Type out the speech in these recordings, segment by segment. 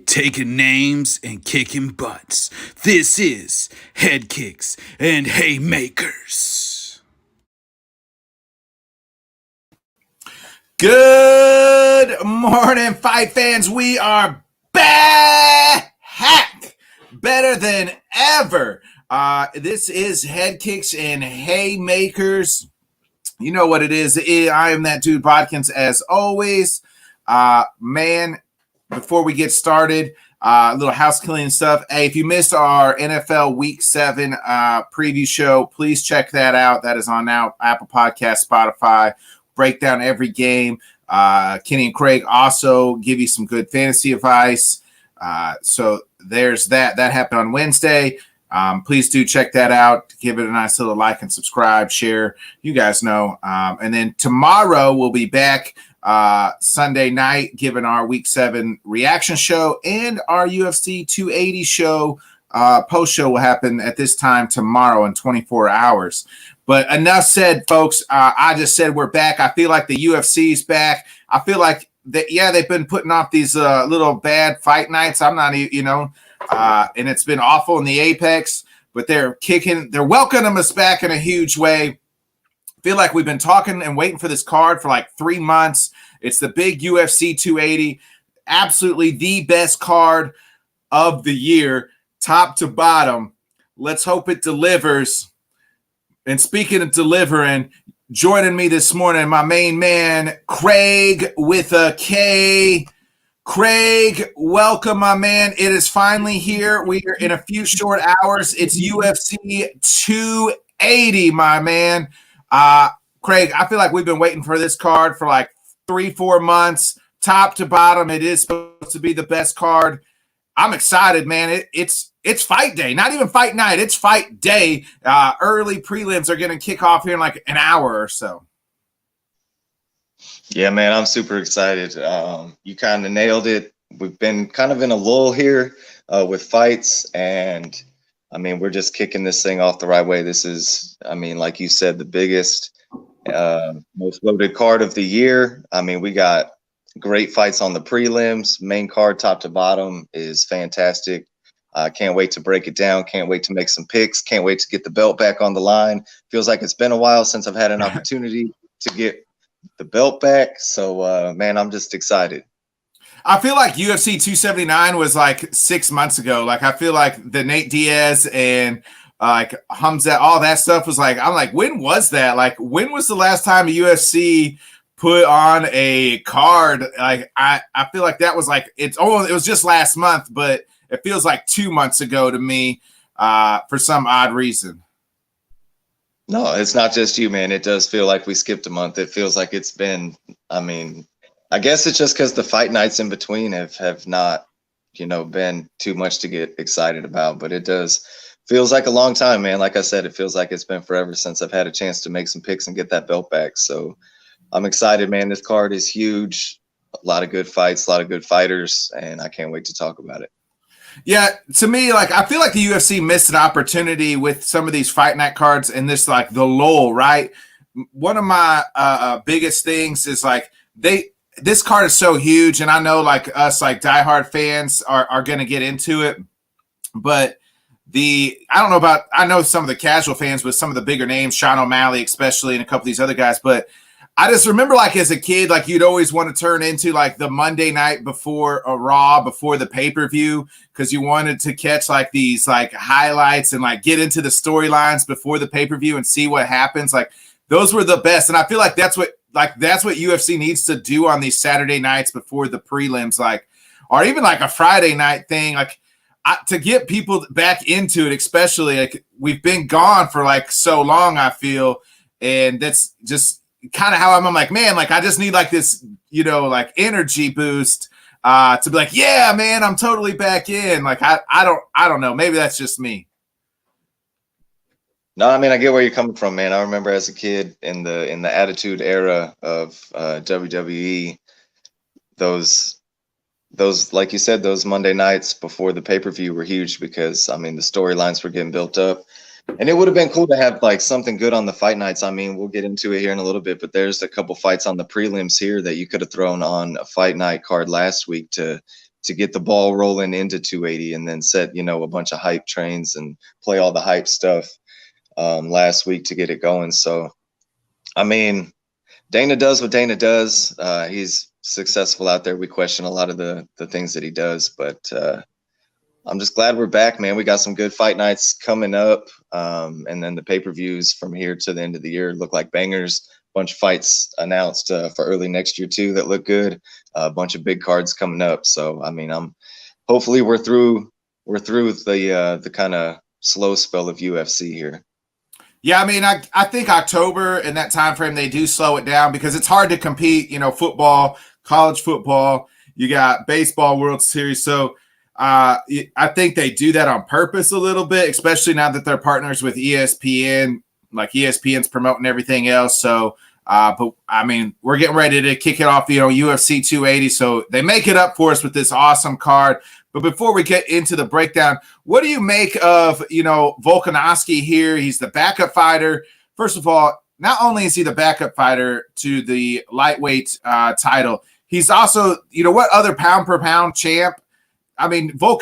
taking names and kicking butts. This is Headkicks and Haymakers. Good morning, fight fans. We are back, better than ever. This is Headkicks and Haymakers. You know what it is. I am that dude Bodkins, as always. Before we get started, a little house cleaning stuff. Hey, if you missed our NFL Week 7 preview show, please check that out. That is on now Apple Podcasts, Spotify. Break down every game. Kenny and Craig also give you some good fantasy advice. So there's that. That happened on Wednesday. Please do check that out. Give it a nice little like and subscribe, share. You guys know. And then tomorrow we'll be back Sunday night, giving our Week 7 reaction show, and our UFC 280 show. Post show will happen at this time tomorrow in 24 hours. But enough said, folks. I just said we're back. I feel like the UFC's back. I feel like they've been putting off these little bad fight nights. I'm not, and it's been awful in the Apex, but they're welcoming us back in a huge way. Feel like we've been talking and waiting for this card for like 3 months. It's the big UFC 280, absolutely the best card of the year, top to bottom. Let's hope it delivers. And speaking of delivering, joining me this morning, my main man, Craig with a K. Craig, welcome, my man. It is finally here. We are in a few short hours. It's UFC 280, my man. Craig, I feel like we've been waiting for this card for like 3-4 months, top to bottom. It is supposed to be the best card. I'm excited, man. It's fight day, not even fight night. It's fight day. Early prelims are going to kick off here in like an hour or so. Yeah, man, I'm super excited. You kind of nailed it. We've been kind of in a lull here with fights, and I mean, we're just kicking this thing off the right way. This is, I mean, like you said, the biggest, most loaded card of the year. I mean, we got great fights on the prelims. Main card, top to bottom, is fantastic. Can't wait to break it down. Can't wait to make some picks. Can't wait to get the belt back on the line. Feels like it's been a while since I've had an opportunity to get the belt back. So, man, I'm just excited. I feel like UFC 279 was like 6 months ago. Like, I feel like the Nate Diaz and like Hamza, all that stuff was like, I'm like, when was that? Like, when was the last time a UFC put on a card? Like, I feel like that was like, it was just last month, but it feels like 2 months ago to me for some odd reason. No, it's not just you, man. It does feel like we skipped a month. It feels like it's been, I mean, I guess it's just because the fight nights in between have not, been too much to get excited about. But it feels like a long time, man. Like I said, it feels like it's been forever since I've had a chance to make some picks and get that belt back. So I'm excited, man. This card is huge. A lot of good fights, a lot of good fighters, and I can't wait to talk about it. Yeah, to me, like, I feel like the UFC missed an opportunity with some of these fight night cards and this, like, the lull, right? One of my biggest things is, like, this card is so huge, and I know, like, us, like, diehard fans are going to get into it, but I know some of the casual fans with some of the bigger names, Sean O'Malley especially, and a couple of these other guys, but I just remember, like, as a kid, like, you'd always want to turn into, like, the Monday night before a Raw, before the pay-per-view, because you wanted to catch, like, these, like, highlights and, like, get into the storylines before the pay-per-view and see what happens. Like, those were the best. And I feel like that's what UFC needs to do on these Saturday nights before the prelims, like, or even, like, a Friday night thing, like, to get people back into it, especially, like, we've been gone for, like, so long, I feel, and that's just kind of how I'm like, man, like, I just need like this, like energy boost to be like, yeah, man, I'm totally back in. Like, I don't know. Maybe that's just me. No, I mean, I get where you're coming from, man. I remember as a kid in the Attitude Era of WWE, those like you said, those Monday nights before the pay-per-view were huge because, I mean, the storylines were getting built up. And it would have been cool to have like something good on the fight nights. I mean, we'll get into it here in a little bit, but there's a couple fights on the prelims here that you could have thrown on a fight night card last week to to get the ball rolling into 280 and then set, you know, a bunch of hype trains and play all the hype stuff last week to get it going. So, I mean, Dana does what Dana does. He's successful out there. We question a lot of the things that he does, but I'm just glad we're back, man. We got some good fight nights coming up. And then the pay-per-views from here to the end of the year look like bangers. Bunch of fights announced for early next year too that look good. A bunch of big cards coming up. So, I mean, hopefully we're through the kind of slow spell of UFC here. Yeah, I mean, I think October and that time frame, they do slow it down because it's hard to compete, you know, football, college football, you got baseball World Series. So I think they do that on purpose a little bit, especially now that they're partners with ESPN, like ESPN's promoting everything else. So, but I mean, we're getting ready to kick it off, you know, UFC 280. So they make it up for us with this awesome card. But before we get into the breakdown, what do you make of, you know, Volkanovski here? He's the backup fighter. First of all, not only is he the backup fighter to the lightweight title, he's also, you know, what other pound per pound champ? I mean, Volk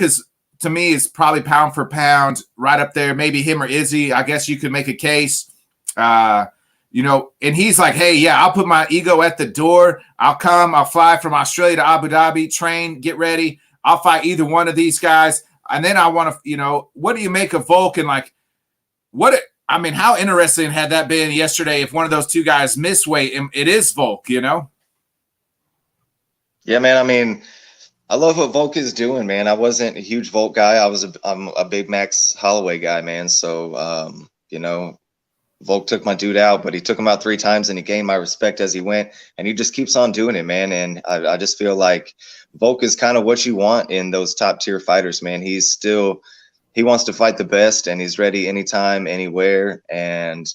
to me, is probably pound for pound right up there. Maybe him or Izzy. I guess you could make a case. You know, and he's like, hey, yeah, I'll put my ego at the door. I'll fly from Australia to Abu Dhabi, train, get ready. I'll fight either one of these guys. And then I want to, you know, what do you make of Volk? And like, how interesting had that been yesterday if one of those two guys miss weight and it is Volk, you know? Yeah, man. I mean, I love what Volk is doing, man. I wasn't a huge Volk guy. I'm a big Max Holloway guy, man. So, you know, Volk took my dude out, but he took him out 3 times and he gained my respect as he went. And he just keeps on doing it, man. And I just feel like Volk is kind of what you want in those top tier fighters, man. He wants to fight the best and he's ready anytime, anywhere. And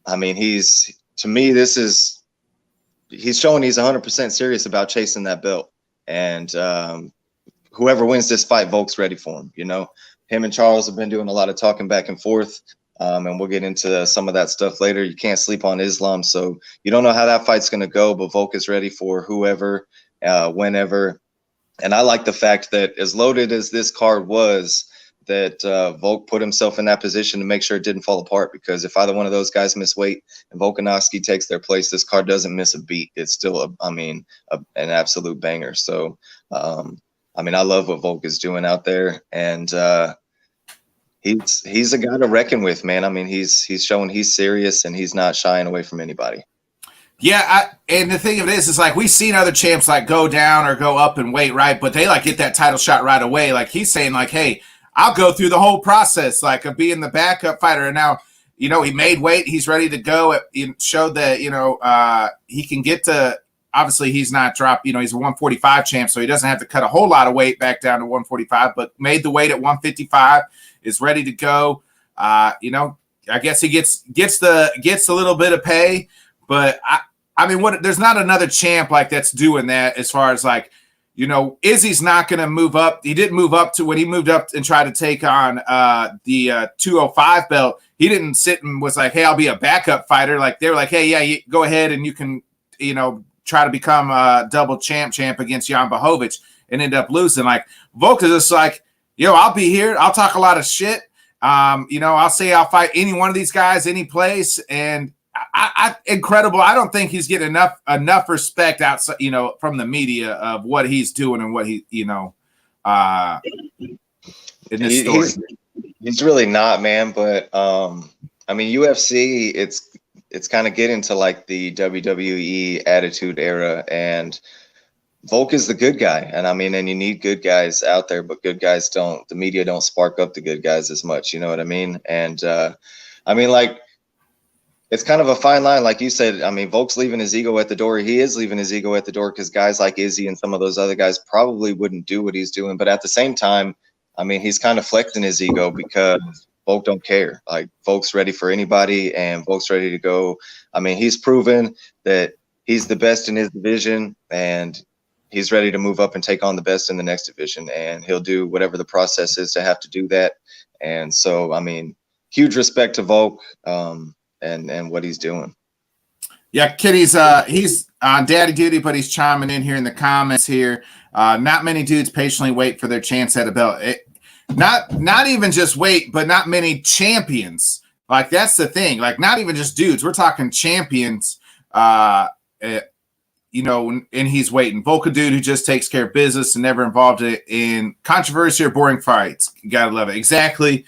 I mean, he's showing he's 100% serious about chasing that belt. And whoever wins this fight, Volk's ready for him. You know, him and Charles have been doing a lot of talking back and forth. And we'll get into some of that stuff later. You can't sleep on Islam. So you don't know how that fight's going to go, but Volk is ready for whoever, whenever. And I like the fact that as loaded as this card was, that Volk put himself in that position to make sure it didn't fall apart. Because if either one of those guys miss weight and Volkanovski takes their place, this card doesn't miss a beat. It's still, an absolute banger. So, I love what Volk is doing out there. And, He's a guy to reckon with, man. I mean, he's showing he's serious and he's not shying away from anybody. Yeah, and the thing of it is like we've seen other champs like go down or go up in weight, right? But they like get that title shot right away. Like he's saying, like, hey, I'll go through the whole process, like of being the backup fighter. And now, you know, he made weight, he's ready to go. It showed that, you know, he can get to. Obviously, he's not dropped. You know, he's a 145 champ, so he doesn't have to cut a whole lot of weight back down to 145. But made the weight at 155. Is ready to go. You know, I guess he gets a little bit of pay, but I mean, there's not another champ like that's doing that as far as like, you know, Izzy's not going to move up. He didn't move up to when he moved up and tried to take on the 205 belt. He didn't sit and was like, hey, I'll be a backup fighter. Like they were like, hey, yeah, you go ahead and you can, you know, try to become a double champ against Jan Blachowicz and end up losing. Like Volk is just like, yo, I'll be here. I'll talk a lot of shit. You know, I'll say I'll fight any one of these guys, any place. And I incredible. I don't think he's getting enough respect outside, you know, from the media of what he's doing and what he, you know, in this story. He's really not, man. But I mean, UFC, it's kind of getting to like the WWE Attitude Era, and Volk is the good guy. And I mean, and you need good guys out there, but good guys the media don't spark up the good guys as much. You know what I mean? And I mean, like, it's kind of a fine line. Like you said, I mean, Volk's leaving his ego at the door. He is leaving his ego at the door because guys like Izzy and some of those other guys probably wouldn't do what he's doing. But at the same time, I mean, he's kind of flexing his ego because Volk don't care. Like, Volk's ready for anybody and Volk's ready to go. I mean, he's proven that he's the best in his division, and he's ready to move up and take on the best in the next division, and he'll do whatever the process is to have to do that. And so, I mean, huge respect to Volk and what he's doing. Yeah, Kitty's he's on daddy duty, but he's chiming in here in the comments here. Not many dudes patiently wait for their chance at a belt. Not even just wait, but not many champions. Like that's the thing. Like not even just dudes. We're talking champions. You know, and he's waiting. Volka dude who just takes care of business and never involved in controversy or boring fights. You gotta love it. Exactly.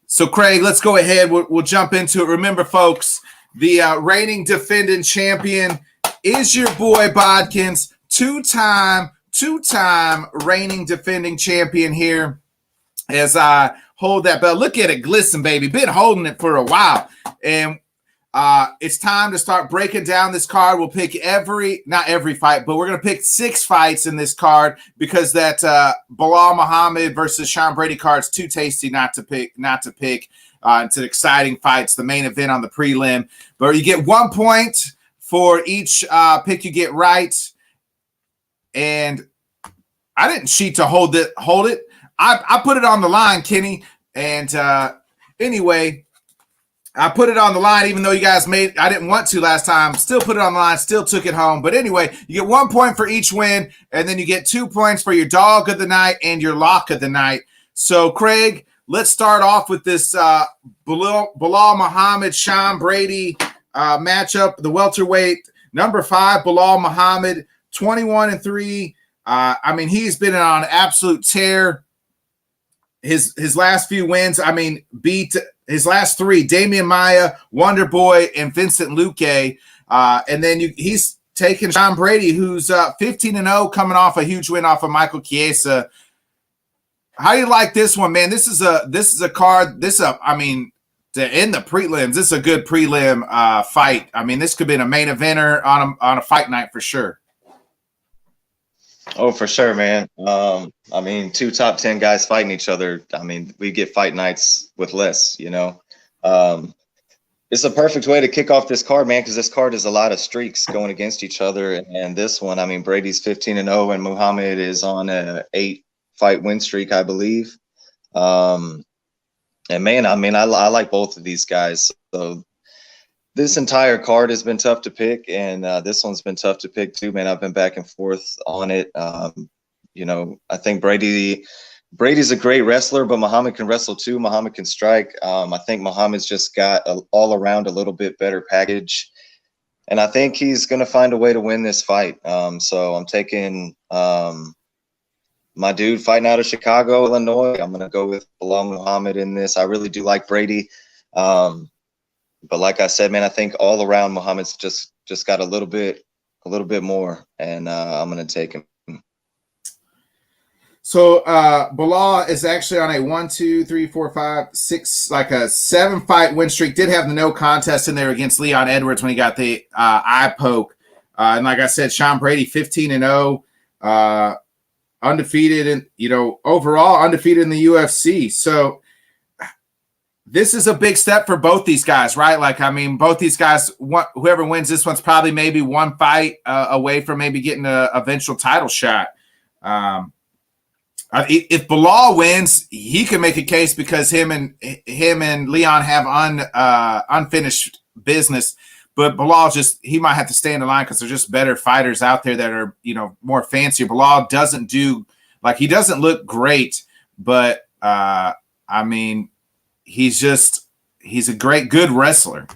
So Craig, let's go ahead. We'll jump into it. Remember, folks, the reigning defending champion is your boy Bodkins, two-time reigning defending champion here. As I hold that belt, look at it glisten, baby. Been holding it for a while, and it's time to start breaking down this card. We'll pick not every fight, but we're going to pick 6 fights in this card because that Bilal Muhammad versus Sean Brady card's too tasty not to pick. It's an exciting fight. It's the main event on the prelim. But you get 1 point for each pick you get right. And I didn't cheat to hold it. I put it on the line, Kenny. And anyway, I put it on the line, even though you guys I didn't want to last time. Still put it on the line, still took it home. But anyway, you get 1 point for each win, and then you get 2 points for your dog of the night and your lock of the night. So, Craig, let's start off with this Bilal Muhammad, Sean Brady matchup. The welterweight, number 5, Bilal Muhammad, 21-3. I mean, he's been on an absolute tear. His last few wins, I mean, beat his last 3, Damian Maia, Wonder Boy, and Vincent Luque. And then he's taken Sean Brady, who's 15-0, coming off a huge win off of Michael Chiesa. How do you like this one, man? This is a card. I mean, in the prelims, this is a good prelim fight. I mean, this could be a main eventer on a fight night for sure. Oh, for sure, man. I mean, 2 top 10 guys fighting each other. I mean, we get fight nights with less, you know. It's a perfect way to kick off this card, man, because this card is a lot of streaks going against each other. And this one, I mean, Brady's 15-0 and Muhammad is on a 8-fight win streak, I believe. And man, I mean, I like both of these guys. So this entire card has been tough to pick, and this one's been tough to pick too, man. I've been back and forth on it. You know, I think Brady's a great wrestler, but Muhammad can wrestle too. Muhammad can strike. I think Muhammad's just got all around a little bit better package, and I think he's going to find a way to win this fight. So I'm taking my dude fighting out of Chicago, Illinois. I'm going to go with Bilal Muhammad in this. I really do like Brady. But like I said, man, I think all around Muhammad's just got a little bit more, and I'm going to take him. So Bilal is actually on a 1, 2, 3, 4, 5, 6, like a 7-fight win streak. Did have the no contest in there against Leon Edwards when he got the eye poke. And like I said, Sean Brady 15-0, undefeated, and overall undefeated in the UFC. So this is a big step for both these guys, right? Like, I mean, both these guys, whoever wins this one's probably maybe 1 fight away from maybe getting an eventual title shot. If Bilal wins, he can make a case because him and Leon have unfinished business. But Bilal he might have to stay in the line because there's just better fighters out there that are, more fancier. Bilal doesn't he doesn't look great, but I mean, he's a good wrestler.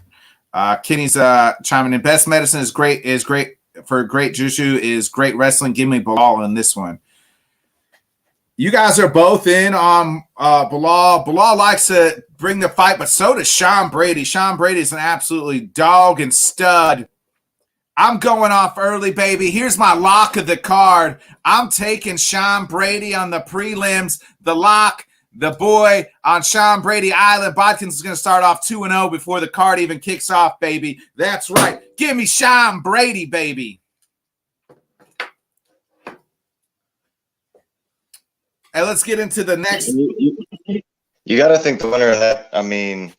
Kenny's chiming in. Best medicine is great for great jiu-jitsu is great wrestling. Give me Bilal in this one. You guys are both in on Bilal. Bilal likes to bring the fight, but so does Sean Brady. Sean Brady is an absolutely dog and stud. I'm going off early, baby. Here's my lock of the card. I'm taking Sean Brady on the prelims. The lock. The boy on Sean Brady Island. Bodkins is going to start off 2-0 before the card even kicks off, baby. That's right. Give me Sean Brady, baby. And let's get into the next. You got to think the winner of that, I mean,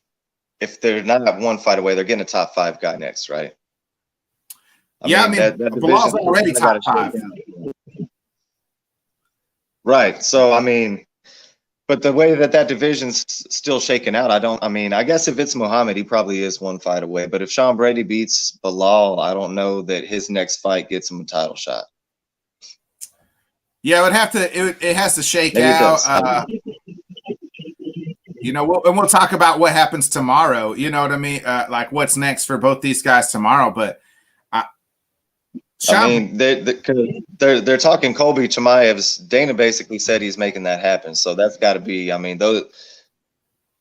if they're not 1 fight away, they're getting a top 5 guy next, right? I mean Bilal's already top 5. Right. So, I mean, But the way that division's still shaking out, I guess if it's Muhammad, he probably is one fight away. But if Sean Brady beats Bilal, I don't know that his next fight gets him a title shot. Yeah, it has to shake Maybe out. You know, and we'll talk about what happens tomorrow. You know what I mean? Like what's next for both these guys tomorrow. But they're talking Colby Chimaev's. Dana basically said he's making that happen. So that's got to be. I mean, the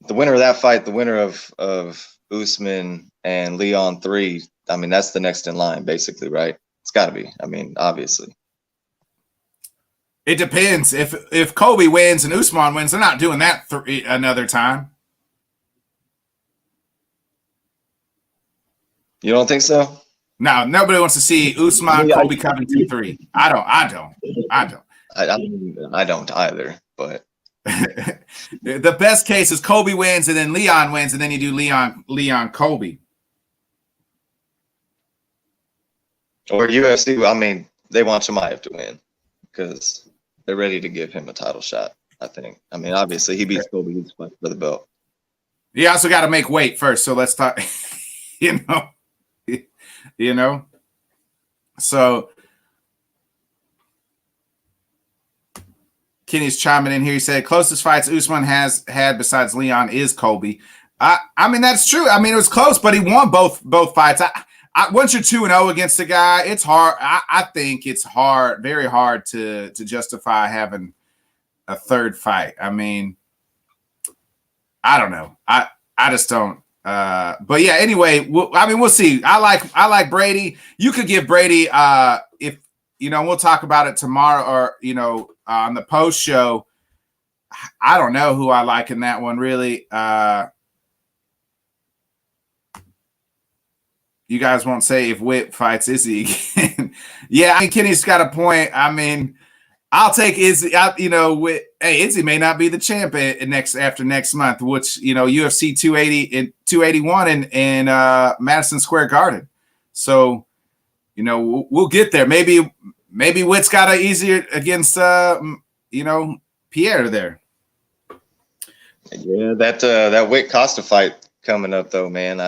winner of that fight, the winner of Usman and Leon 3. I mean, that's the next in line, basically, right? It's got to be. I mean, obviously. It depends. If Colby wins and Usman wins, they're not doing that another time. You don't think so? No, nobody wants to see Usman Colby coming 2-3. I don't. I don't either. But the best case is Colby wins and then Leon wins and then you do Leon Colby. Or UFC. I mean, they want Chimaev to win because they're ready to give him a title shot, I think. I mean, obviously, he beats Colby. He's fighting for the belt. You also got to make weight first. So let's talk, So Kenny's chiming in here. He said, closest fights Usman has had besides Leon is Colby. I mean, that's true. I mean, it was close, but he won both fights. Once you're 2-0 against a guy, it's hard. I think it's hard, very hard to justify having a third fight. I mean, I don't know. I just don't. But yeah. Anyway, we'll see. I like Brady. You could give Brady if we'll talk about it tomorrow or on the post show. I don't know who I like in that one really. You guys won't say if Whit fights Izzy again. Yeah, I mean, Kenny's got a point. I mean, I'll take Izzy. Izzy may not be the champ after next month, which UFC 280 and 281 in Madison Square Garden. So, we'll get there. Maybe Whit's got it easier against Pierre there. Yeah, that Whit Costa fight coming up though, man.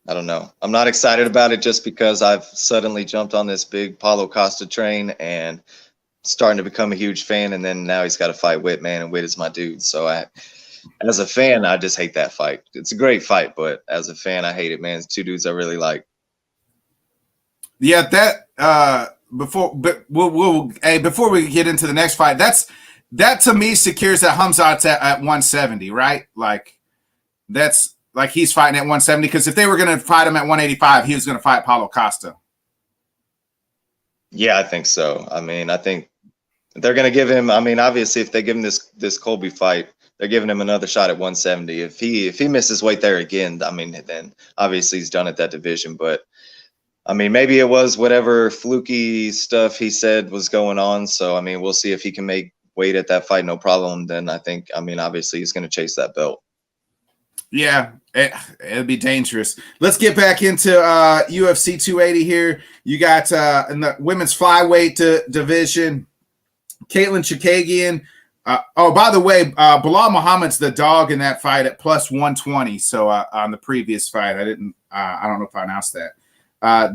I don't know. I'm not excited about it just because I've suddenly jumped on this big Paulo Costa train and starting to become a huge fan. And then now he's got to fight Whit, man, and Whit is my dude. So as a fan, I just hate that fight. It's a great fight, but as a fan, I hate it, man. It's two dudes I really like. Yeah, before we get into the next fight, that to me secures that Hamzat's at 170, right? Like that's. Like he's fighting at 170 because if they were going to fight him at 185, he was going to fight Paulo Costa. Yeah, I think so. I mean, I think they're going to give him. I mean, obviously, if they give him this Colby fight, they're giving him another shot at 170. If he misses weight there again, I mean, then obviously he's done at that division. But I mean, maybe it was whatever fluky stuff he said was going on. So I mean, we'll see if he can make weight at that fight, no problem. Then I think, I mean, obviously he's going to chase that belt. Yeah, it'd be dangerous. Let's get back into UFC 280 here. You got in the women's flyweight division, Caitlin Chikagian. By the way, Bilal Muhammad's the dog in that fight at plus 120. So on the previous fight, I don't know if I announced that.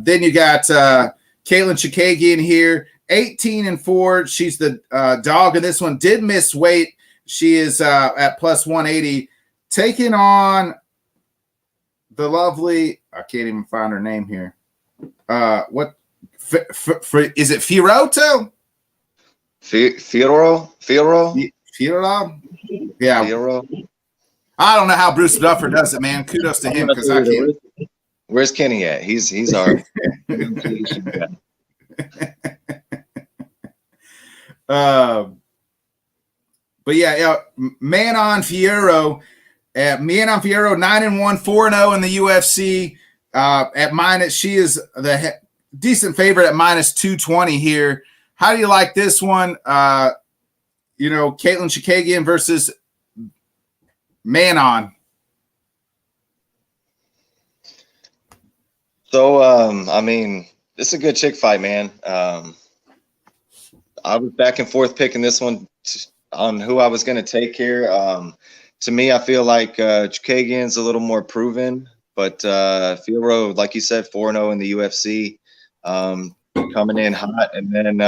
Then you got Caitlin Chikagian here, 18-4. She's the dog in this one. Did miss weight. She is at plus 180. Taking on the lovely, I can't even find her name here. What is it? Fiorato? Fioro? Yeah. Fioro. I don't know how Bruce Buffer does it, man. Kudos to him because I can't. Where's Kenny at? He's our. But yeah, Manon Fierro. Manon Fierro 9-1, 4-0 in the UFC. At minus, she is the decent favorite at minus 220 here. How do you like this one? Caitlin Chikagian versus Manon. So, I mean, this is a good chick fight, man. I was back and forth picking this one on who I was going to take here. To me, I feel like Chukagian's a little more proven, but Fierro, like you said, 4-0 in the UFC, coming in hot. And then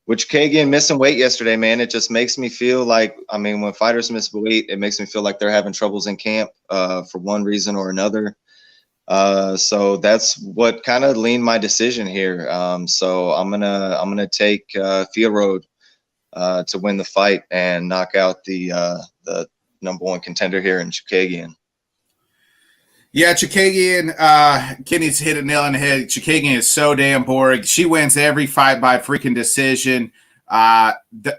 with Chukagian missing weight yesterday, man, it just makes me feel like, I mean, when fighters miss weight, it makes me feel like they're having troubles in camp for one reason or another. So that's what kind of leaned my decision here. So I'm gonna take Fierro to win the fight and knock out the number one contender here in Chukagian. Yeah, Chukagian, Kenny's hit a nail on the head. Chukagian is so damn boring. She wins every fight by freaking decision. The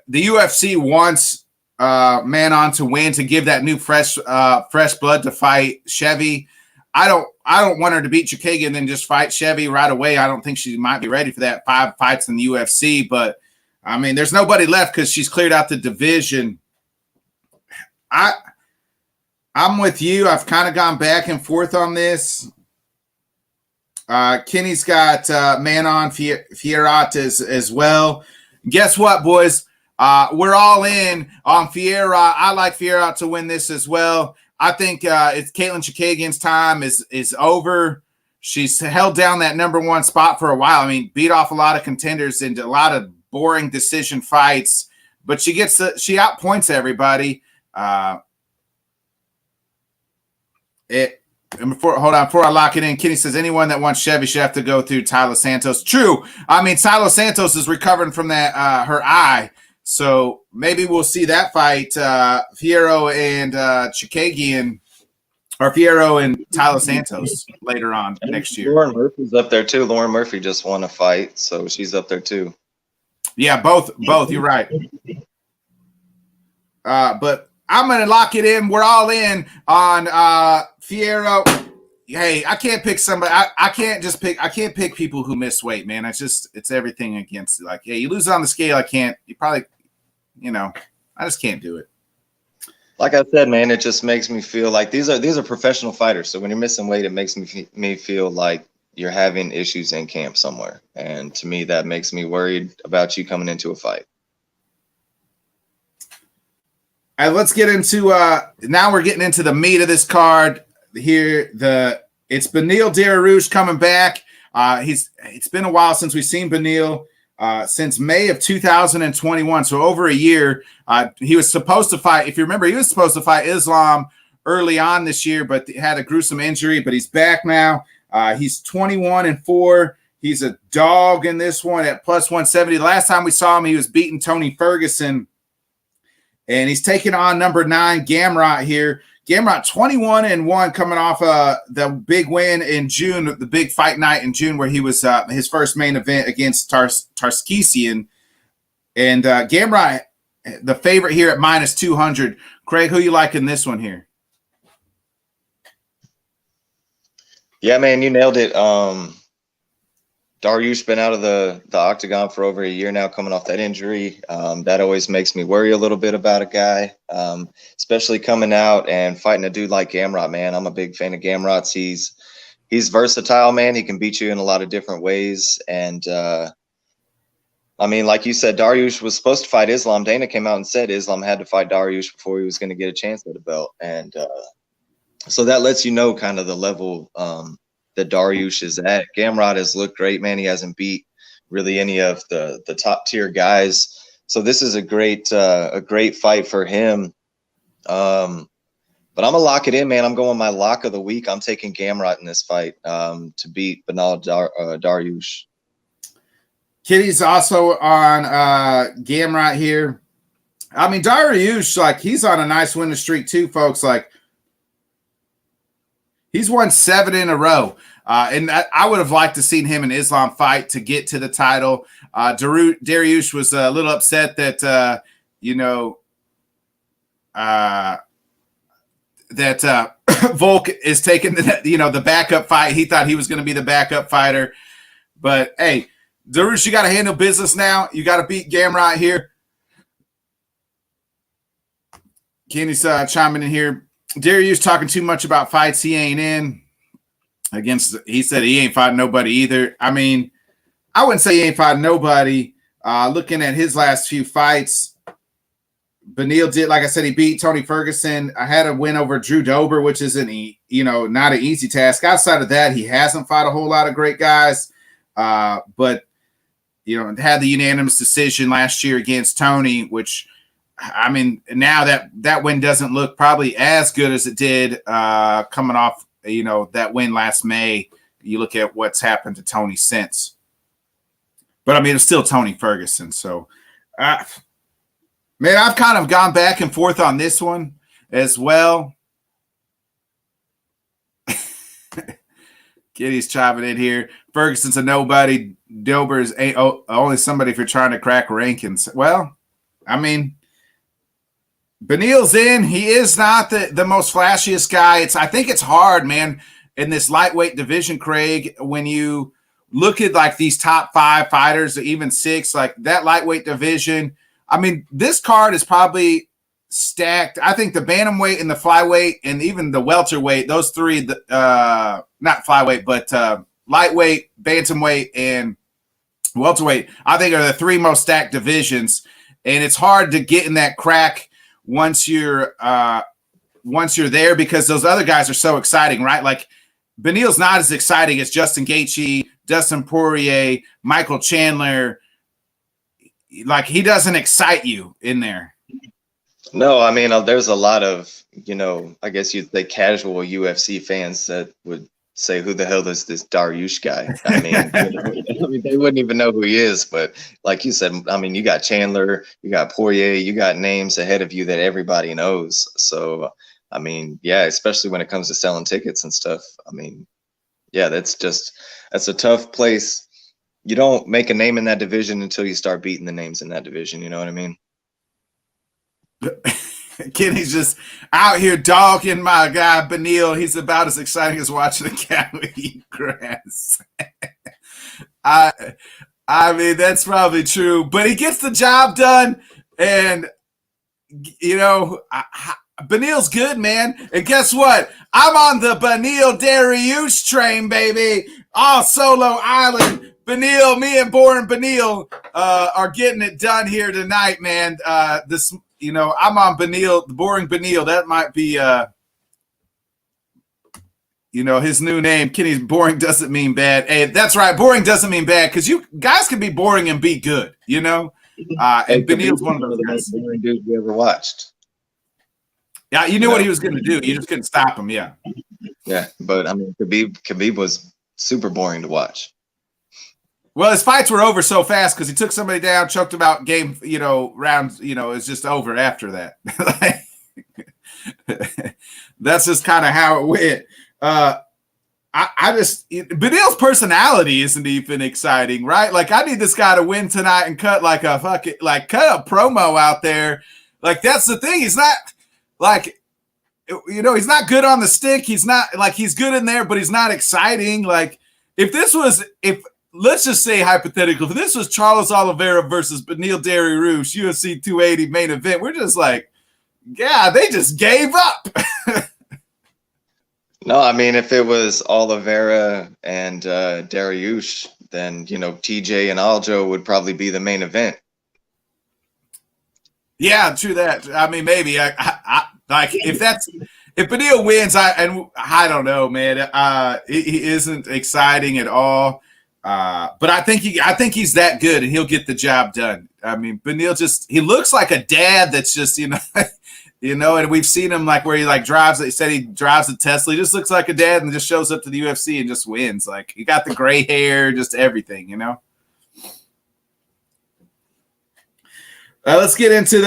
UFC wants Manon to win to give that new fresh blood to fight Chevy. I don't want her to beat Chukagian and then just fight Chevy right away. I don't think she might be ready for that 5 fights in the UFC, but I mean, there's nobody left because she's cleared out the division. I'm with you. I've kind of gone back and forth on this. Kenny's got Manon Fiorot as well. Guess what, boys? We're all in on Fiorot. I like Fiorot to win this as well. I think it's Caitlin Chukagian's time is over. She's held down that number one spot for a while. I mean, beat off a lot of contenders into a lot of boring decision fights, but she outpoints everybody. Before I lock it in, Kenny says anyone that wants Chevy should have to go through Tyler Santos. True. I mean, Tyler Santos is recovering from that her eye, so maybe we'll see that fight. Fierro and Chukagian, or Fierro and Tyler Santos later on next year. Lauren Murphy's up there too. Lauren Murphy just won a fight, so she's up there too. Yeah, both. You're right. But I'm gonna lock it in. We're all in on Fierro. Hey, I can't pick somebody. I can't pick people who miss weight, man. It's everything against it. Like, hey, you lose it on the scale. You probably, I just can't do it. Like I said, man, it just makes me feel like these are professional fighters. So when you're missing weight, it makes me feel like you're having issues in camp somewhere. And to me, that makes me worried about you coming into a fight. All right, let's get into now we're getting into the meat of this card here. It's Beneil Dariush coming back. It's been a while since we've seen Beneil, since May of 2021, so over a year. He was supposed to fight, if you remember, he was supposed to fight Islam early on this year, but had a gruesome injury, but he's back now. He's 21-4. He's a dog in this one at plus 170. The last time we saw him, he was beating Tony Ferguson. And he's taking on number 9, Gamrot here. Gamrot 21-1 coming off the big win in June, the big fight night in June where he was his first main event against Tarskisian. And Gamrot, the favorite here at minus 200. Craig, who you like in this one here? Yeah, man, you nailed it. Dariush been out of the octagon for over a year now, coming off that injury. That always makes me worry a little bit about a guy, especially coming out and fighting a dude like Gamrot, man. I'm a big fan of Gamrot's. He's versatile, man. He can beat you in a lot of different ways. And, I mean, like you said, Dariush was supposed to fight Islam. Dana came out and said Islam had to fight Dariush before he was going to get a chance at the belt. And so that lets you know kind of the level that Dariush is at. Gamrot has looked great, man. He hasn't beat really any of the top tier guys. So this is a great fight for him. But I'm gonna lock it in, man. I'm going my lock of the week. I'm taking Gamrot in this fight to beat Beneil Dariush. Kitty's also on Gamrot here. I mean, Dariush, like, he's on a nice winning streak too, folks. Like, he's won 7 in a row. And I would have liked to seen him and Islam fight to get to the title. Dariush was a little upset that, that Volk is taking the backup fight. He thought he was going to be the backup fighter. But, hey, Dariush, you got to handle business now. You got to beat Gamrot here. Kenny's chiming in here. Dariush talking too much about fights he ain't in. He said he ain't fighting nobody either. I mean, I wouldn't say he ain't fighting nobody. Looking at his last few fights, Beneil did, like I said, he beat Tony Ferguson. I had a win over Drew Dober, which isn't, not an easy task. Outside of that, he hasn't fought a whole lot of great guys. But had the unanimous decision last year against Tony, which, I mean, now that win doesn't look probably as good as it did coming off, that win last May. You look at what's happened to Tony since. But, I mean, it's still Tony Ferguson. So, man, I've kind of gone back and forth on this one as well. Kitty's chiming in here. Ferguson's a nobody. Dober's only somebody if you're trying to crack rankings. Well, I mean, Beneil's in. He is not the most flashiest guy. I think it's hard, man, in this lightweight division, Craig, when you look at like these top 5 fighters, or even 6, like that lightweight division. I mean, this card is probably stacked. I think the bantamweight and the flyweight and even the welterweight, those three, not flyweight, but lightweight, bantamweight, and welterweight, I think are the 3 most stacked divisions. And it's hard to get in that crack once you're there, because those other guys are so exciting, right? Like Beneil's not as exciting as Justin Gaethje, Dustin Poirier, Michael Chandler. Like, he doesn't excite you in there. No, I mean, there's a lot of, I guess you'd say casual UFC fans that would say, who the hell is this Dariush guy? I mean, they wouldn't even know who he is. But like you said, I mean, you got Chandler, you got Poirier, you got names ahead of you that everybody knows. So, I mean, yeah, especially when it comes to selling tickets and stuff. I mean, yeah, that's a tough place. You don't make a name in that division until you start beating the names in that division. You know what I mean? Kenny's just out here dogging my guy Beneil. He's about as exciting as watching a cow eat grass. I mean, that's probably true, but he gets the job done, and Beneil's good, man. And guess what? I'm on the Beneil Dariush train, baby. Oh, Solo Island. Beneil, me and Boring Beneil are getting it done here tonight, man. I'm on Beneil, the Boring Beneil. That might be, his new name. Kenny's boring doesn't mean bad. Hey, that's right. Boring doesn't mean bad, because you guys can be boring and be good, And Beneil's one of the most boring dudes you ever watched. Yeah, you knew what he was going to do. You just couldn't stop him. Yeah. Yeah, but I mean, Khabib was super boring to watch. Well, his fights were over so fast because he took somebody down, choked him out, game, rounds, it's just over after that. That's just kind of how it went. Beneil's personality isn't even exciting, right? Like, I need this guy to win tonight and cut cut a promo out there. Like, that's the thing. He's not like, he's not good on the stick. He's not like, he's good in there, but he's not exciting. Like, let's just say hypothetical, if this was Charles Oliveira versus Beneil Dariush, UFC 280 main event, we're just like, yeah, they just gave up. No, I mean, if it was Oliveira and Dariush, then, TJ and Aljo would probably be the main event. Yeah, true that. I mean, maybe if Beneil wins, I don't know, man. He isn't exciting at all. But I think he's that good, and he'll get the job done. I mean, Beneil he looks like a dad that's just, and we've seen him like where he like drives. He said he drives a Tesla. He just looks like a dad and just shows up to the UFC and just wins. Like, he got the gray hair, just everything, Let's get into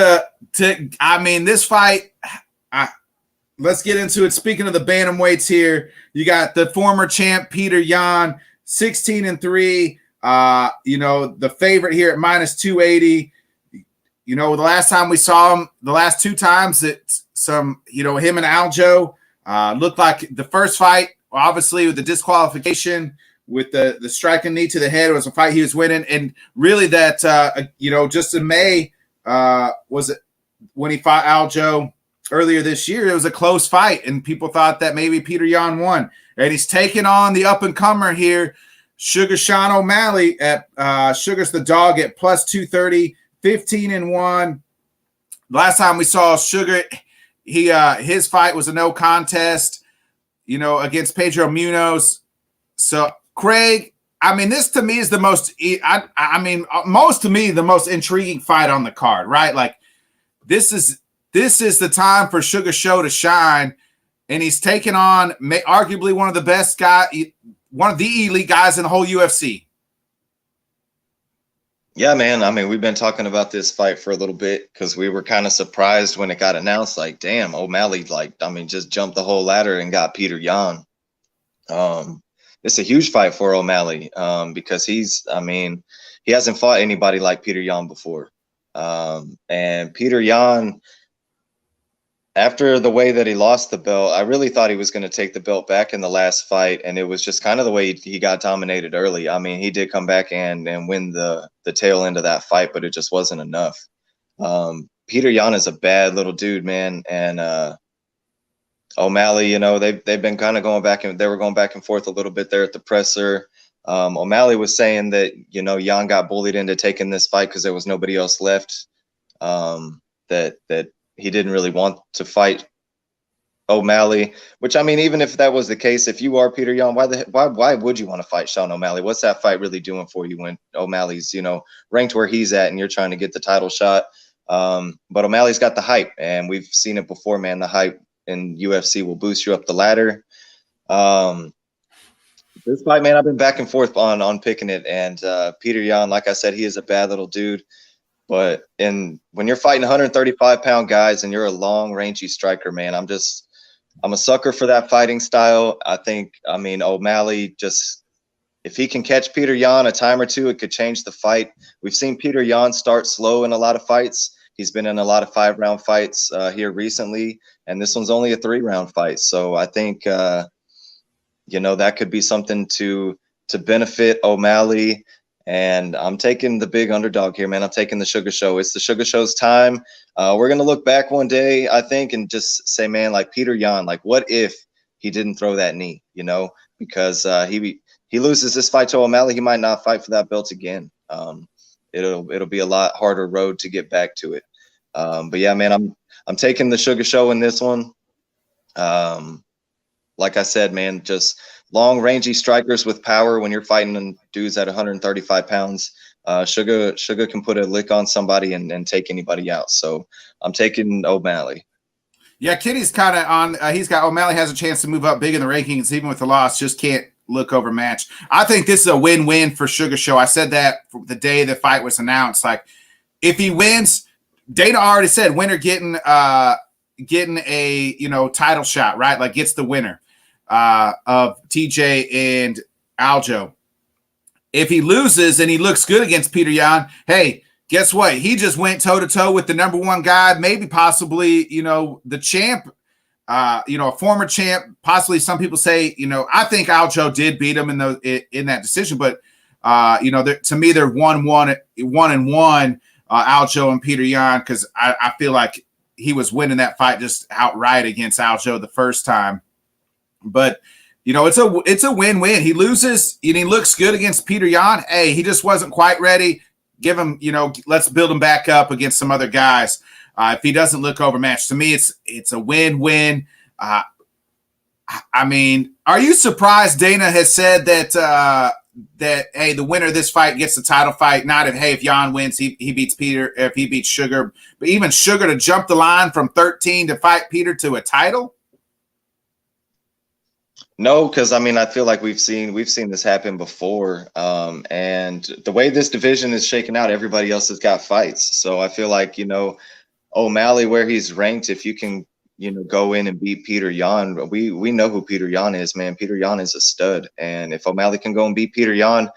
this fight. Let's get into it. Speaking of the bantamweights here, you got the former champ Peter Yan, 16-3. The favorite here at minus 280. The last time we saw him, the last 2 times that him and Aljo looked like the first fight, obviously with the disqualification, with the striking knee to the head, was a fight he was winning. And really that, just in May, was it when he fought Aljo earlier this year, it was a close fight, and people thought that maybe Peter Yan won. And he's taking on the up-and-comer here, Sugar Sean O'Malley at Sugar's the dog at plus 230, 15-1. last time we saw Sugar, his fight was a no contest, against Pedro Munoz. So Craig, I mean, this to me is the most, the most intriguing fight on the card, right? Like this is the time for Sugar Show to shine, and he's taken on arguably one of the best one of the elite guys in the whole UFC. Yeah, man. I mean, we've been talking about this fight for a little bit because we were kind of surprised when it got announced. Like, damn, O'Malley, just jumped the whole ladder and got Peter Yan. It's a huge fight for O'Malley because he hasn't fought anybody like Peter Yan before. And Peter Yan, after the way that he lost the belt, I really thought he was going to take the belt back in the last fight, and it was just kind of the way he got dominated early. I mean, he did come back and win the tail end of that fight, but it just wasn't enough. Peter Yan is a bad little dude, man, and O'Malley, they've been kind of going back, and they were going back and forth a little bit there at the presser. O'Malley was saying that Yan got bullied into taking this fight because there was nobody else left. That he didn't really want to fight O'Malley, which, I mean, even if that was the case, if you are Peter Yan, why would you want to fight Sean O'Malley? What's that fight really doing for you when O'Malley's, ranked where he's at and you're trying to get the title shot? But O'Malley's got the hype, and we've seen it before, man. The hype in UFC will boost you up the ladder. This fight, man, I've been back and forth on picking it, and Peter Yan, like I said, he is a bad little dude. But when you're fighting 135-pound guys and you're a long, rangy striker, man, I'm a sucker for that fighting style. O'Malley, just if he can catch Peter Yan a time or two, it could change the fight. We've seen Peter Yan start slow in a lot of fights. He's been in a lot of 5-round fights here recently, and this one's only a 3-round fight. So I think, that could be something to benefit O'Malley. And I'm taking the big underdog here, man. I'm taking the Sugar Show. It's the Sugar Show's time. We're going to look back one day, I think, and just say, man, like Peter Yan, like what if he didn't throw that knee, because he loses this fight to O'Malley, he might not fight for that belt again. It'll be a lot harder road to get back to it. But yeah, man, I'm taking the Sugar Show in this one. Like I said, man, just long, rangy strikers with power when you're fighting dudes at 135 pounds. Sugar can put a lick on somebody and take anybody out. So I'm taking O'Malley. Yeah, Kitty's kind of on. O'Malley has a chance to move up big in the rankings, even with the loss. Just can't look overmatched. I think this is a win-win for Sugar Show. I said that the day the fight was announced. Like, if he wins, Dana already said winner getting a title shot, right? Like, gets the winner of TJ and Aljo. If he loses and he looks good against Peter Yan, hey, guess what? He just went toe-to-toe with the number one guy, maybe possibly, the champ, a former champ. Possibly some people say, I think Aljo did beat him in that decision, but, to me, they're 1-1, Aljo and Peter Yan, because I feel like he was winning that fight just outright against Aljo the first time. But it's a win-win. He loses and he looks good against Peter Yan. Hey, he just wasn't quite ready. Give him, let's build him back up against some other guys. If he doesn't look overmatched, to me, it's a win-win. Are you surprised Dana has said that hey, the winner of this fight gets the title fight? Not if Yan wins, he beats Peter, if he beats Sugar, but even Sugar to jump the line from 13 to fight Peter to a title? No, because I feel like we've seen this happen before, and the way this division is shaken out, everybody else has got fights. So I feel like O'Malley, where he's ranked, if you can go in and beat Peter Yan, we know who Peter Yan is, man. Peter Yan is a stud, and if O'Malley can go and beat Peter Yan,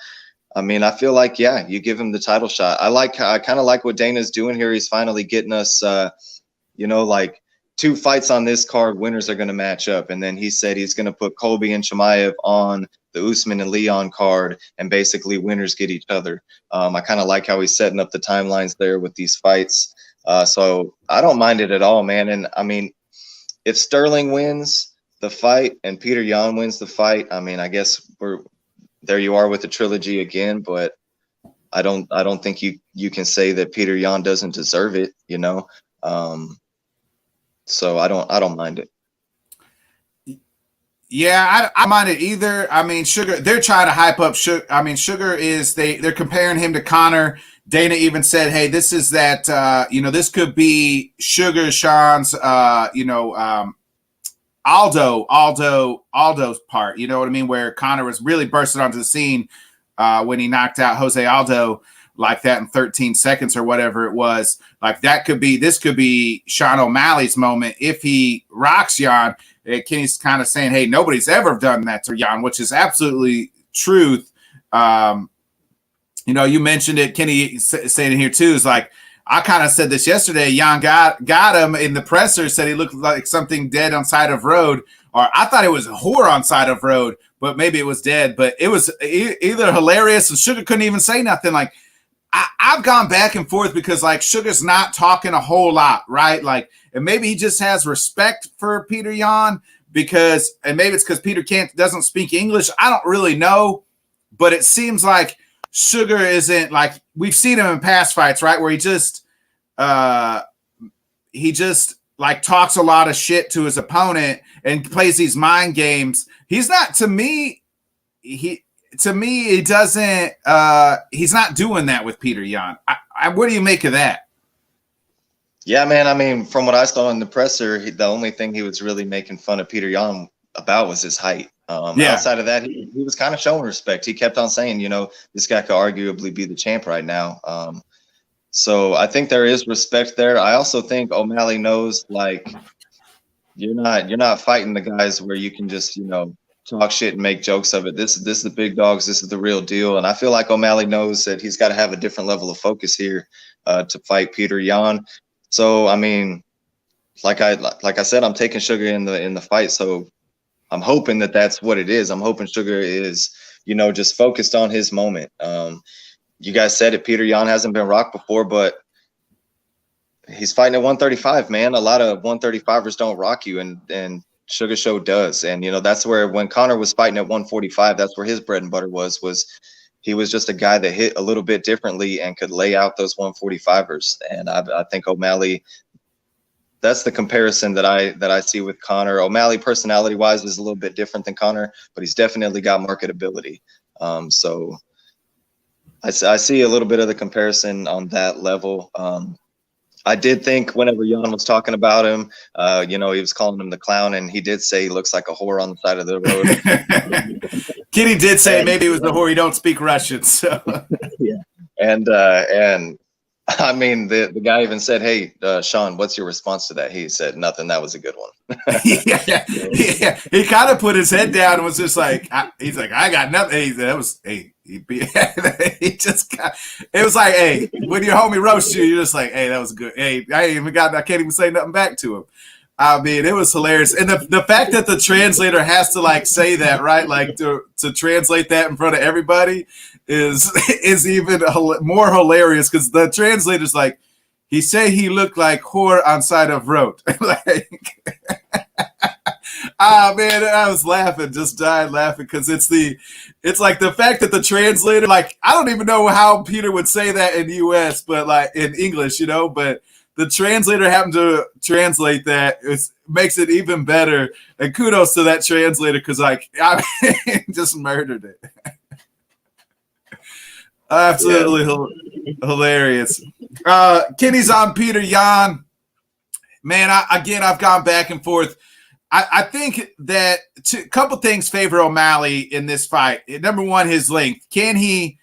I feel like you give him the title shot. I kind of like what Dana's doing here. He's finally getting us, like 2 fights on this card, winners are going to match up. And then he said he's going to put Colby and Chimaev on the Usman and Leon card, and basically winners get each other. I kind of like how he's setting up the timelines there with these fights. So I don't mind it at all, man. And if Sterling wins the fight and Peter Yan wins the fight, I guess there you are with the trilogy again, but I don't think you can say that Peter Yan doesn't deserve it, So I don't mind it. Yeah, I mind it either. I mean, Sugar, they're trying to hype up Sugar. I mean, Sugar is they're comparing him to Connor. Dana even said, "Hey, this is that. This could be Sugar Sean's. Aldo's part. You know what I mean? Where Connor was really bursting onto the scene when he knocked out Jose Aldo like that in 13 seconds or whatever it was. Like this could be Sean O'Malley's moment if he rocks Jan." Kenny's kind of saying, hey, nobody's ever done that to Jan, which is absolutely truth. You mentioned it. Kenny saying it here too is like, I kind of said this yesterday. Jan got him in the presser, said he looked like something dead on side of road, or I thought it was a whore on side of road, but maybe it was dead. But it was either hilarious and Sugar couldn't even say nothing. Like I've gone back and forth because like Sugar's not talking a whole lot, right? Like, and maybe he just has respect for Peter Yan and maybe it's because Peter doesn't speak English. I don't really know, but it seems like Sugar isn't like we've seen him in past fights, right? Where he just like talks a lot of shit to his opponent and plays these mind games. He's not he doesn't. He's not doing that with Peter Yan. What do you make of that? Yeah, man. I mean, from what I saw in the presser, the only thing he was really making fun of Peter Yan about was his height. Outside of that, he was kind of showing respect. He kept on saying, this guy could arguably be the champ right now. So I think there is respect there. I also think O'Malley knows, like, you're not fighting the guys where you can just, talk shit and make jokes of it. This is the big dogs. This is the real deal. And I feel like O'Malley knows that he's got to have a different level of focus here to fight Peter Yan. So I mean, like I said, I'm taking Sugar in the fight. So I'm hoping that that's what it is. I'm hoping Sugar is, just focused on his moment. You guys said it. Peter Yan hasn't been rocked before, but he's fighting at 135, man. A lot of 135ers don't rock you, and Sugar Show does. And, that's where when Connor was fighting at 145, that's where his bread and butter was he was just a guy that hit a little bit differently and could lay out those 145ers. And I think O'Malley, that's the comparison that I see with Connor. O'Malley, personality-wise, is a little bit different than Connor, but he's definitely got marketability. So I see a little bit of the comparison on that level. I did think whenever Jan was talking about him, he was calling him the clown, and he did say he looks like a whore on the side of the road. Kitty did say maybe it was the whore. He don't speak Russian, so yeah. And I mean, the guy even said, "Hey, Sean, what's your response to that?" He said, "Nothing. That was a good one." yeah. He kind of put his head down and was just like, he's like, "I got nothing." He just got. It was like, hey, when your homie roasts you're just like, hey, that was good. Hey, I can't even say nothing back to him. I mean, it was hilarious, and the fact that the translator has to like say that, right? Like to translate that in front of everybody is even more hilarious because the translator's like, he said he looked like whore on side of road. Like, man, I was laughing, just died laughing because it's like the fact that the translator, like, I don't even know how Peter would say that in the US, but like in English, but the translator happened to translate that. It makes it even better. And kudos to that translator because, like, I mean, just murdered it. Absolutely hilarious. Kenny's on Peter Yan. Man, I've gone back and forth. I think that a couple things favor O'Malley in this fight. Number one, his length. Can he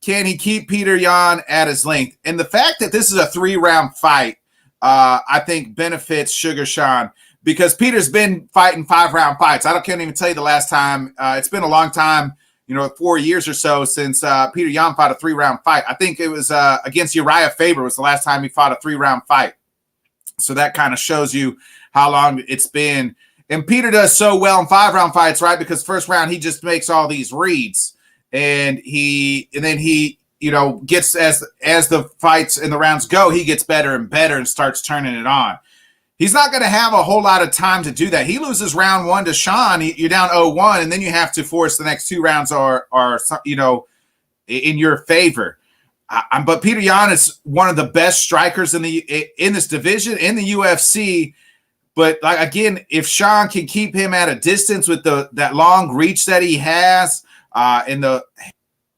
keep Peter Yan at his length? And the fact that this is a 3-round fight, I think benefits Sugar Sean because Peter's been fighting 5-round fights. Can't even tell you the last time. It's been a long time, 4 years or so since Peter Yan fought a 3-round fight. I think it was against Uriah Faber was the last time he fought a 3-round fight. So that kind of shows you how long it's been. And Peter does so well in 5-round fights, right? Because first round he just makes all these reads, and then he gets as the fights and the rounds go, he gets better and better and starts turning it on. He's not going to have a whole lot of time to do that. He loses round 1 to Sean. You're down 0-1, and then you have to force the next 2 rounds are in your favor. But Peter Yan is one of the best strikers in this division in the UFC. But like again, if Sean can keep him at a distance with that long reach that he has, and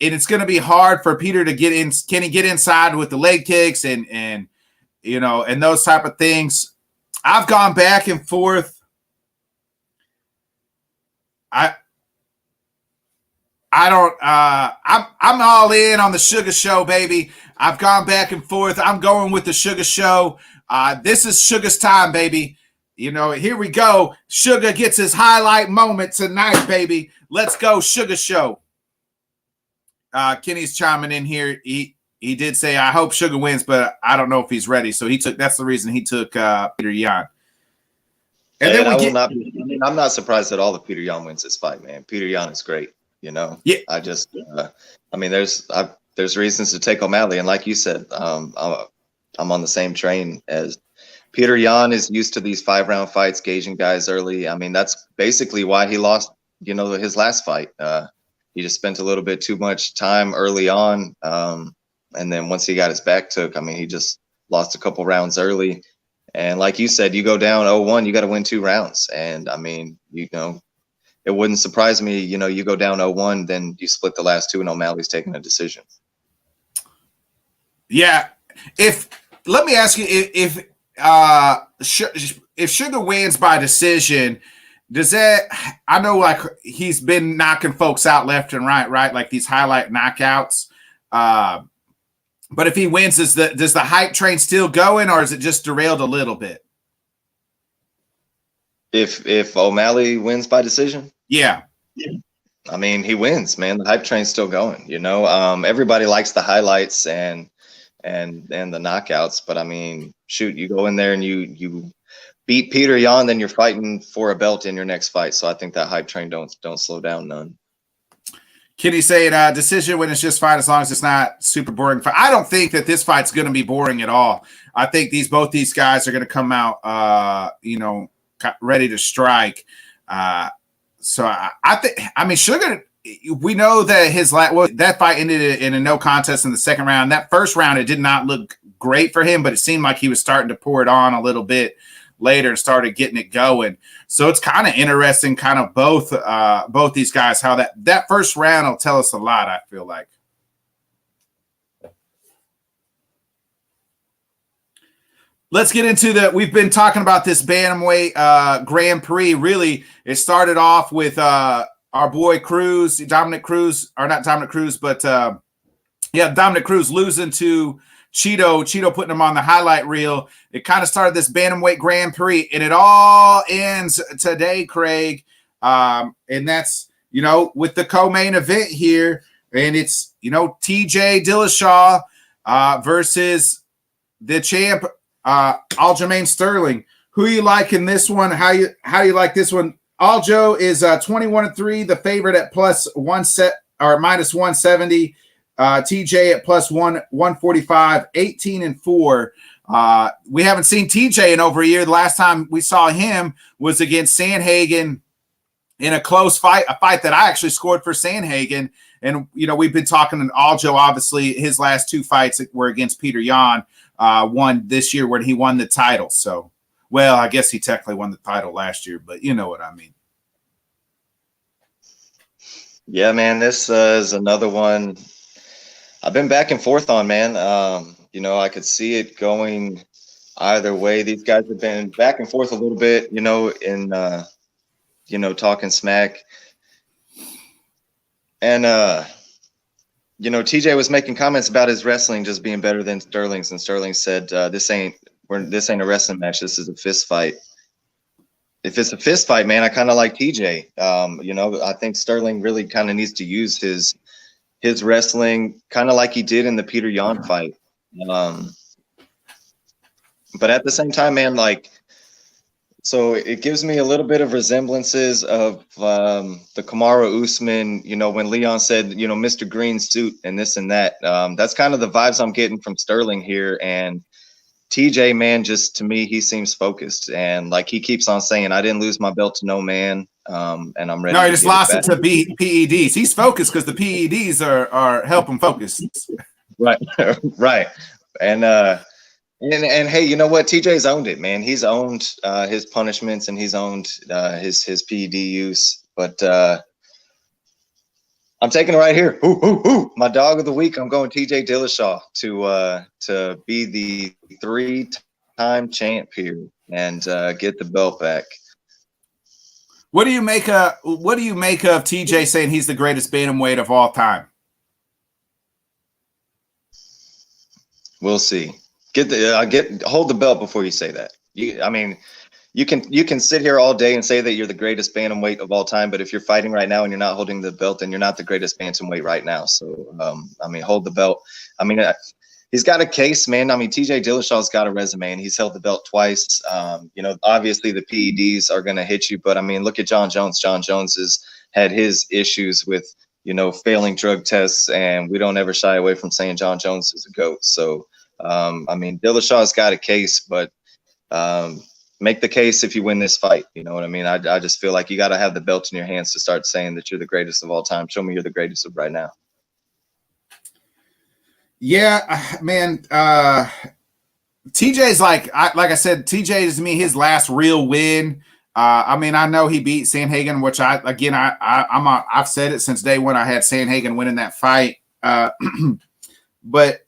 it's going to be hard for Peter to get in. Can he get inside with the leg kicks and those type of things? I've gone back and forth. I'm all in on the Sugar Show, baby. I've gone back and forth. I'm going with the Sugar Show. This is Sugar's time, baby. Here we go. Sugar gets his highlight moment tonight, baby. Let's go, Sugar Show. Kenny's chiming in here. He did say, I hope Sugar wins, but I don't know if he's ready. So that's the reason he took Peter Yan. And then I'm not surprised at all that Peter Yan wins this fight, man. Peter Yan is great. Yeah. I just, there's reasons to take O'Malley, and like you said, I'm on the same train as Peter Yan is used to these 5-round fights, gauging guys early. I mean, that's basically why he lost, his last fight. He just spent a little bit too much time early on, and then once he got his back took, I mean, he just lost a couple rounds early. And like you said, you go down 0-1, you got to win 2 rounds. And I mean, it wouldn't surprise me, you go down 0-1, then you split the last 2 and O'Malley's taking a decision. Yeah. Let me ask you, if Sugar wins by decision, does that, I know like he's been knocking folks out left and right? Like these highlight knockouts. But if he wins, does the hype train still going, or is it just derailed a little bit? If O'Malley wins by decision? Yeah. I mean, he wins, man. The hype train's still going, everybody likes the highlights and the knockouts, but I mean, shoot, you go in there and you beat Peter Yan, then you're fighting for a belt in your next fight. So I think that hype train don't slow down none. Kenny saying decision when it's just fine as long as it's not super boring fight. I don't think that this fight's going to be boring at all. I think both these guys are going to come out, ready to strike. So I think, I mean, Sugar, we know that that fight ended in a no contest in the second round. That first round, it did not look great for him, but it seemed like he was starting to pour it on a little bit later and started getting it going. So it's kind of interesting, kind of both these guys, how that first round will tell us a lot, I feel like. Let's get into we've been talking about this Bantamweight Grand Prix. Really, it started off with our boy Dominic Cruz, but Dominic Cruz losing to Cheeto putting him on the highlight reel. It kind of started this Bantamweight Grand Prix, and it all ends today, Craig. And that's, with the co-main event here, and it's, TJ Dillashaw versus the champ, Aljamain Sterling. Who you like in this one? How you like this one? Aljo is 21-3, the favorite at plus minus 170. TJ at plus 145, 18-4. We haven't seen TJ in over a year. The last time we saw him was against Sandhagen in a close fight, a fight that I actually scored for Sandhagen. And, we've been talking to Aljo, obviously, his last 2 fights were against Peter Yan, one this year when he won the title. So, well, I guess he technically won the title last year, but you know what I mean. Yeah, man, this is another one I've been back and forth on, man. I could see it going either way. These guys have been back and forth a little bit, in talking smack. And TJ was making comments about his wrestling just being better than Sterling's, and Sterling said, "This ain't a wrestling match. This is a fist fight." If it's a fist fight, man, I kind of like TJ. I think Sterling really kind of needs to use his wrestling kind of like he did in the Peter Yan fight. But at the same time, man, so it gives me a little bit of resemblances of the Kamaru Usman, when Leon said, Mr. Green suit and this and that. That's kind of the vibes I'm getting from Sterling here. And TJ, man, just to me, he seems focused. And he keeps on saying, I didn't lose my belt to no man. And I'm ready. No, he just lost it to PEDs. He's focused because the PEDs are helping focus. Right, right, and hey, you know what? TJ's owned it, man. He's owned his punishments and he's owned his PED use. But I'm taking it right here. My dog of the week. I'm going TJ Dillashaw to be the 3-time champ here and get the belt back. What do you make of TJ saying he's the greatest bantamweight of all time? We'll see. Hold the belt before you say that. You can sit here all day and say that you're the greatest bantamweight of all time, but if you're fighting right now and you're not holding the belt, then you're not the greatest bantamweight right now. So, hold the belt. He's got a case, man. TJ Dillashaw's got a resume, and he's held the belt twice. Obviously the PEDs are going to hit you, but look at John Jones. John Jones has had his issues with, failing drug tests, and we don't ever shy away from saying John Jones is a GOAT. So, Dillashaw's got a case, but make the case if you win this fight. You know what I mean? I just feel like you got to have the belt in your hands to start saying that you're the greatest of all time. Show me you're the greatest of right now. Yeah, man. TJ's like I said, TJ is to me his last real win. I know he beat Sandhagen, which I've said it since day one. I had Sandhagen winning that fight. But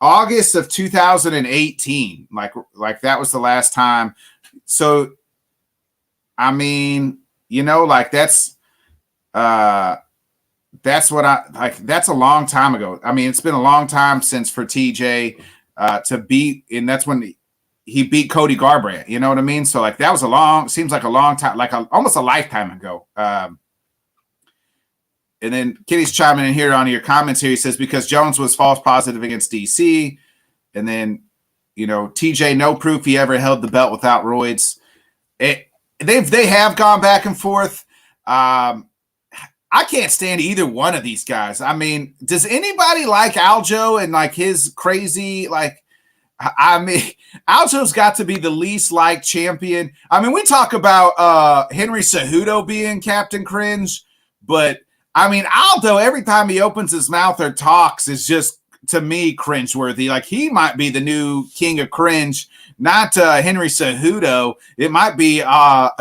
August of 2018, like that was the last time. So, that's what I like. That's a long time ago. It's been a long time since for TJ to beat, and that's when he beat Cody Garbrandt. You know what I mean? So that was seems like a long time, almost a lifetime ago. And then Kitty's chiming in here on your comments here. He says, because Jones was false positive against DC. And then, TJ, no proof he ever held the belt without roids. They have gone back and forth. I can't stand either one of these guys. Does anybody like Aljo and his crazy, Aljo's got to be the least liked champion. We talk about Henry Cejudo being Captain Cringe, but Aldo, every time he opens his mouth or talks, is just, to me, cringeworthy. He might be the new king of cringe, not Henry Cejudo. It might be Aljo.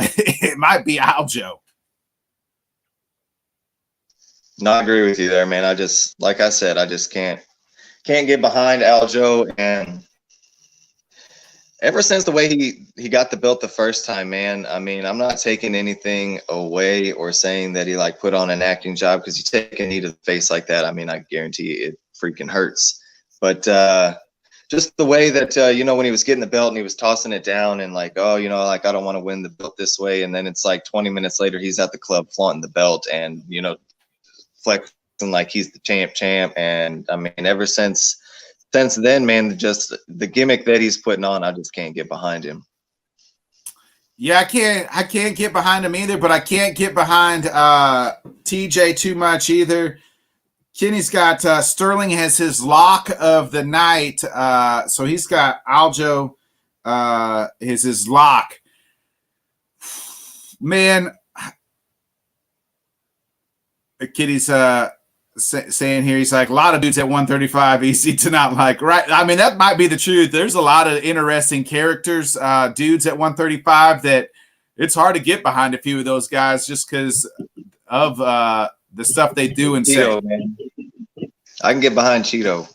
No, I agree with you there, man. Like I said, I just can't get behind Aljo. And ever since the way he got the belt the first time, man, I'm not taking anything away or saying that he put on an acting job, because you take a knee to the face like that, I guarantee it freaking hurts. But just the way that when he was getting the belt and he was tossing it down and I don't want to win the belt this way, and then it's 20 minutes later he's at the club flaunting the belt and flexing like he's the champ. And ever since then, man, just the gimmick that he's putting on, I just can't get behind him. Yeah, I can't get behind him either, but I can't get behind TJ too much either. Kenny's got Sterling has his lock of the night. So he's got Aljo is his lock. Man, Kitty's saying here, he's like, a lot of dudes at 135 easy to not like, right? That might be the truth. There's a lot of interesting characters, dudes at 135 that it's hard to get behind a few of those guys just because of the stuff they do and say. Man. I can get behind Cheeto.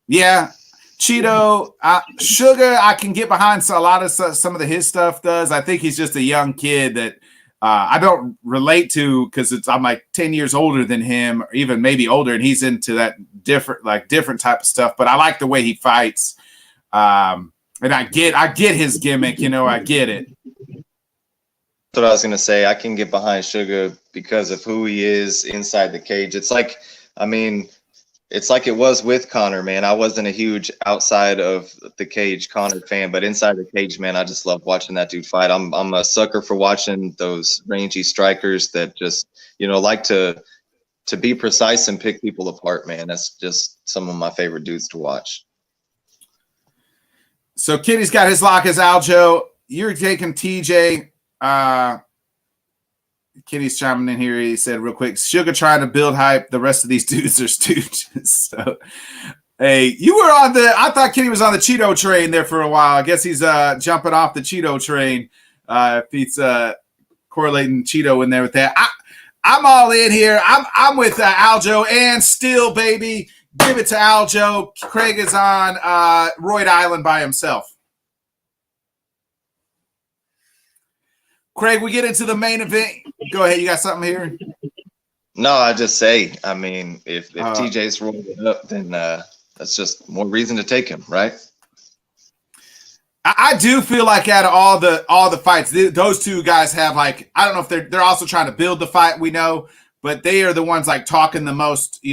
Yeah, Cheeto, Sugar, I can get behind a lot of some of his stuff does. I think he's just a young kid that I don't relate to because I'm 10 years older than him, or even maybe older, and he's into that different type of stuff. But I like the way he fights, and I get his gimmick. I get it. That's what I was gonna say. I can get behind Sugar because of who he is inside the cage. It's it's like it was with Conor, man. I wasn't a huge outside of the cage Conor fan, but inside the cage, man, I just love watching that dude fight. I'm a sucker for watching those rangy strikers that just, like to be precise and pick people apart, man. That's just some of my favorite dudes to watch. So Kitty's got his lock as Aljo. You're taking TJ. Kitty's chiming in here. He said real quick, Sugar trying to build hype. The rest of these dudes are stooges. So Hey, you were on the. I thought Kenny was on the Cheeto train there for a while. I guess he's jumping off the Cheeto train. If he's correlating Cheeto in there with that. I'm all in here. I'm with Aljo and still, baby. Give it to Aljo. Craig is on Royd Island by himself. Craig, we get into the main event. Go ahead. You got something here? No, I just say, I mean, if TJ's rolling up, then that's just more reason to take him, right? I do feel like out of all the fights, those two guys have like, I don't know if they're also trying to build the fight, we know, but they are the ones like talking the most,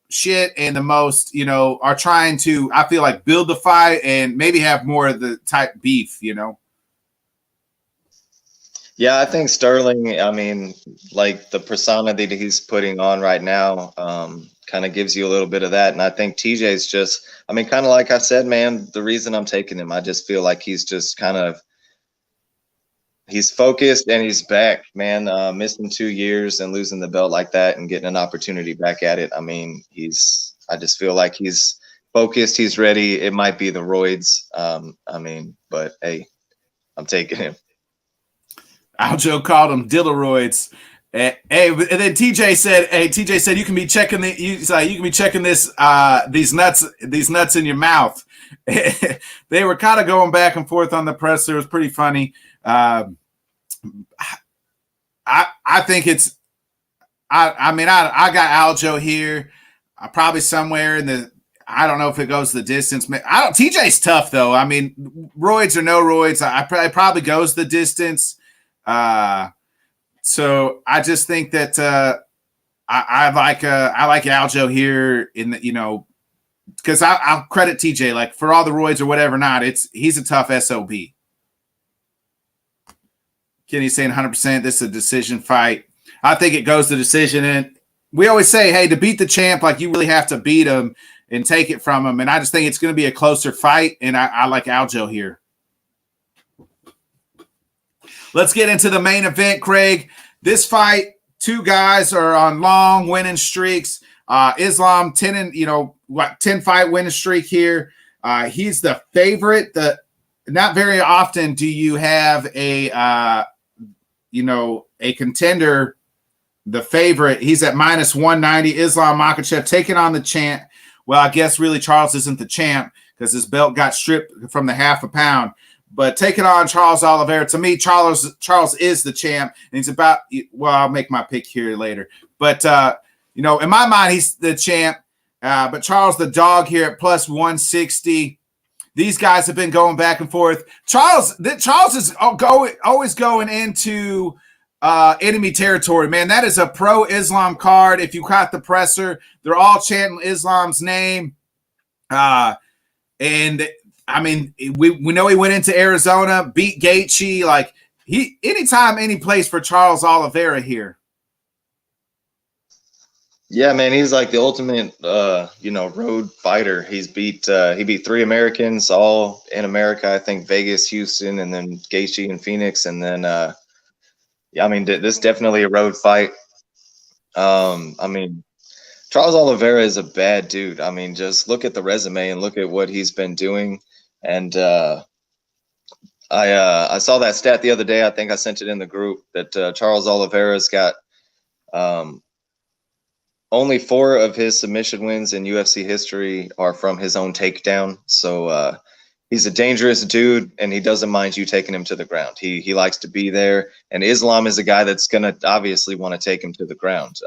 shit, and the most, are trying to, I feel like, build the fight and maybe have more of the type beef, Yeah, I think Sterling, I mean, like the persona that he's putting on right now kind of gives you a little bit of that. And I think TJ's just, I mean, kind of like I said, man, the reason I'm taking him, I just feel like he's just he's focused and he's back, man. Missing 2 years and losing the belt like that and getting an opportunity back at it. I mean, I just feel like he's focused, he's ready. It might be the roids. But hey, I'm taking him. Aljo called them Dillaroids. Hey, and then TJ said you can be checking these nuts in your mouth. They were kind of going back and forth on the presser. It was pretty funny. I think it's I got Aljo here. Probably somewhere in the, I don't know if it goes the distance. TJ's tough though. I mean, roids or no roids, I probably goes the distance. So I just think that I like Aljo here in the, because I'll credit TJ, like, for all the roids or whatever not, he's a tough SOB. Kenny's saying 100% this is a decision fight. I think it goes to decision, and we always say, hey, to beat the champ, like, you really have to beat him and take it from him, and I just think it's going to be a closer fight, and I like Aljo here. Let's get into the main event, Craig. This fight, two guys are on long winning streaks. Islam 10 fight winning streak here. He's the favorite. Not very often do you have a contender, the favorite. He's at minus 190. Islam Makhachev taking on the champ. Well, I guess really Charles isn't the champ because his belt got stripped from the half a pound. But taking on Charles Oliveira, to me, Charles is the champ, and he's about. Well, I'll make my pick here later. But in my mind, he's the champ. But Charles, the dog here at plus 160. These guys have been going back and forth. Charles is always going into enemy territory, man. That is a pro-Islam card. If you caught the presser, they're all chanting Islam's name, and. I mean, we know he went into Arizona, beat Gaethje. Like, anytime, any place for Charles Oliveira here. Yeah, man, he's like the ultimate, road fighter. He beat 3 Americans, all in America. I think Vegas, Houston, and then Gaethje and Phoenix. And then, this is definitely a road fight. Charles Oliveira is a bad dude. I mean, just look at the resume and look at what he's been doing. And I saw that stat the other day. I think I sent it in the group that Charles Oliveira's got only 4 of his submission wins in UFC history are from his own takedown. So he's a dangerous dude, and he doesn't mind you taking him to the ground. He likes to be there. And Islam is a guy that's going to obviously want to take him to the ground.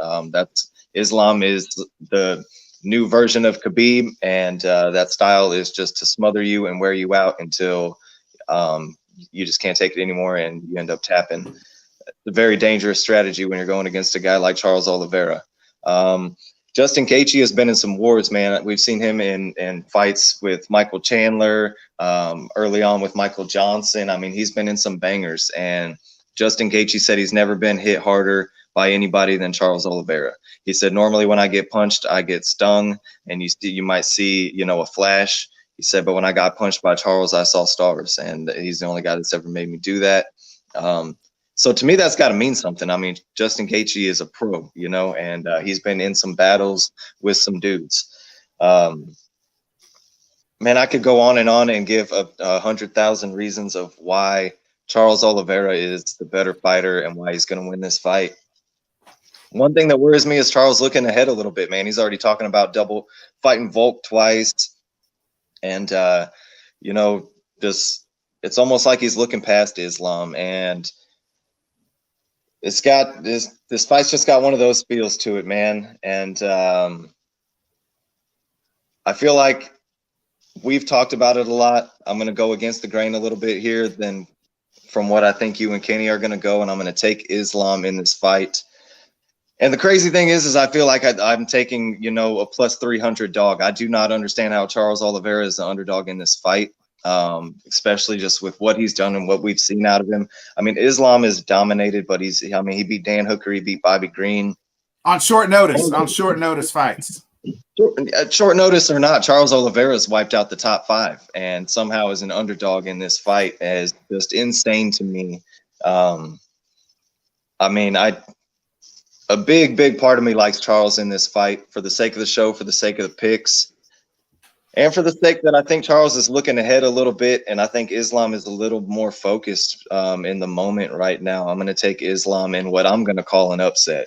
Islam is the new version of Khabib, and that style is just to smother you and wear you out until you just can't take it anymore and you end up tapping. It's a very dangerous strategy when you're going against a guy like Charles Oliveira. Justin Gaethje has been in some wars, man. We've seen him in fights with Michael Chandler, early on with Michael Johnson. I mean, he's been in some bangers, and Justin Gaethje said he's never been hit harder by anybody than Charles Oliveira. He said, normally when I get punched, I get stung, and you might see, a flash. He said, but when I got punched by Charles, I saw stars, and he's the only guy that's ever made me do that. So to me, that's got to mean something. I mean, Justin Gaethje is a pro, and he's been in some battles with some dudes. Man, I could go on and give 100,000 reasons of why Charles Oliveira is the better fighter and why he's going to win this fight. One thing that worries me is Charles looking ahead a little bit, man. He's already talking about double fighting Volk twice. And, just it's almost like he's looking past Islam. And it's got this fight's just got one of those feels to it, man. And I feel like we've talked about it a lot. I'm going to go against the grain a little bit here than from what I think you and Kenny are going to go, and I'm going to take Islam in this fight. And the crazy thing is I feel like I'm taking, a plus 300 dog. I do not understand how Charles Oliveira is the underdog in this fight, especially just with what he's done and what we've seen out of him. I mean, Islam is dominated, but he beat Dan Hooker, he beat Bobby Green. On short notice fights. Short notice or not, Charles Oliveira's wiped out the top 5 and somehow is an underdog in this fight is just insane to me. A big part of me likes Charles in this fight for the sake of the show, for the sake of the picks, and for the sake that I think Charles is looking ahead a little bit, and I think Islam is a little more focused in the moment right now. I'm going to take Islam in what I'm going to call an upset.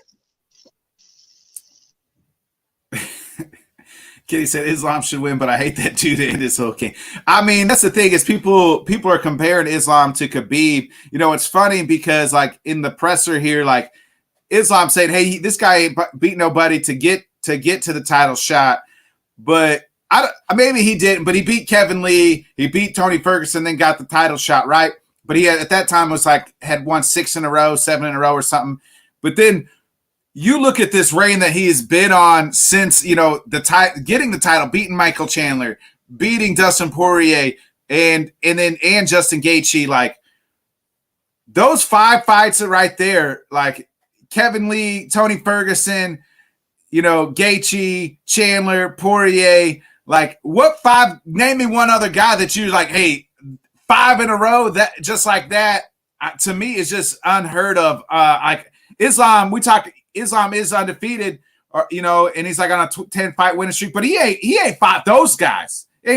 Kitty said Islam should win, but I hate that dude in this whole game. I mean, that's the thing is people are comparing Islam to Khabib. It's funny because like in the presser here, like Islam said, "Hey, this guy ain't beat nobody to get to the title shot," but maybe he didn't. But he beat Kevin Lee, he beat Tony Ferguson, then got the title shot, right? But he had, at that time had won 6 in a row, 7 in a row, or something. But then you look at this reign that he has been on since, getting the title, beating Michael Chandler, beating Dustin Poirier, and Justin Gaethje. Like, those 5 fights are right there. Like, Kevin Lee, Tony Ferguson, Gaethje, Chandler, Poirier. Like, what 5? Name me one other guy that you're like, hey, 5 in a row, that just like that, to me, is just unheard of. Like, Islam is undefeated, and he's like on a 10-fight winning streak, but he ain't fought those guys. He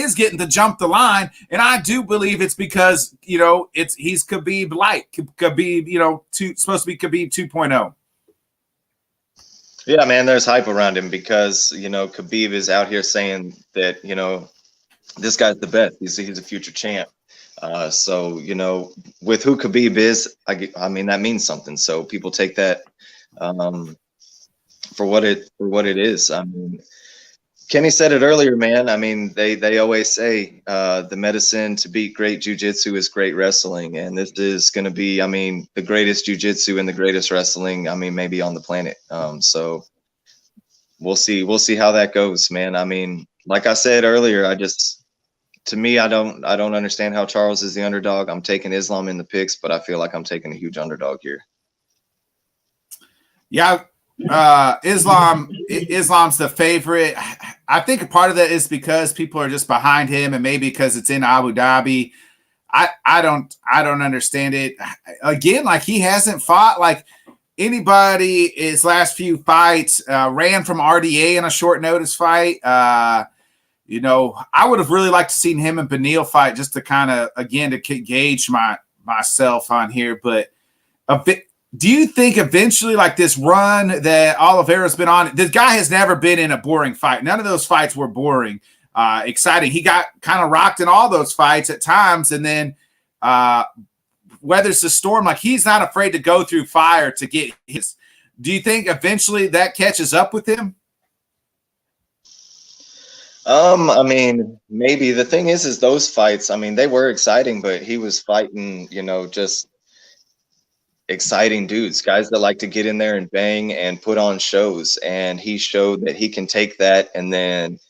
is getting to jump the line, and I do believe it's because he's Khabib light. Khabib, supposed to be Khabib 2.0. Yeah, man, there's hype around him because Khabib is out here saying that this guy's the best. He's a future champ. So with who Khabib is, I mean that means something. So people take that for what it is. I mean, Kenny said it earlier, man. I mean, they always say the medicine to beat great jiu-jitsu is great wrestling, and this is going to be, I mean, the greatest jiu-jitsu and the greatest wrestling, I mean, maybe on the planet. So we'll see how that goes, man. I mean, like I said earlier, to me, I don't understand how Charles is the underdog. I'm taking Islam in the picks, but I feel like I'm taking a huge underdog here. Yeah, Islam's the favorite. I think a part of that is because people are just behind him, and maybe because it's in Abu Dhabi. I don't understand it. Again, like, he hasn't fought like anybody. His last few fights, ran from RDA in a short notice fight. I would have really liked to seen him and Beneil fight just to kind of, again, to gauge myself on here. But do you think eventually, like, this run that Oliveira's been on, this guy has never been in a boring fight. None of those fights were boring, exciting. He got kind of rocked in all those fights at times, and then weathers the storm. Like, he's not afraid to go through fire to get his. Do you think eventually that catches up with him? I mean, maybe. The thing is those fights, I mean, they were exciting, but he was fighting, just exciting dudes, guys that like to get in there and bang and put on shows. And he showed that he can take that. And then,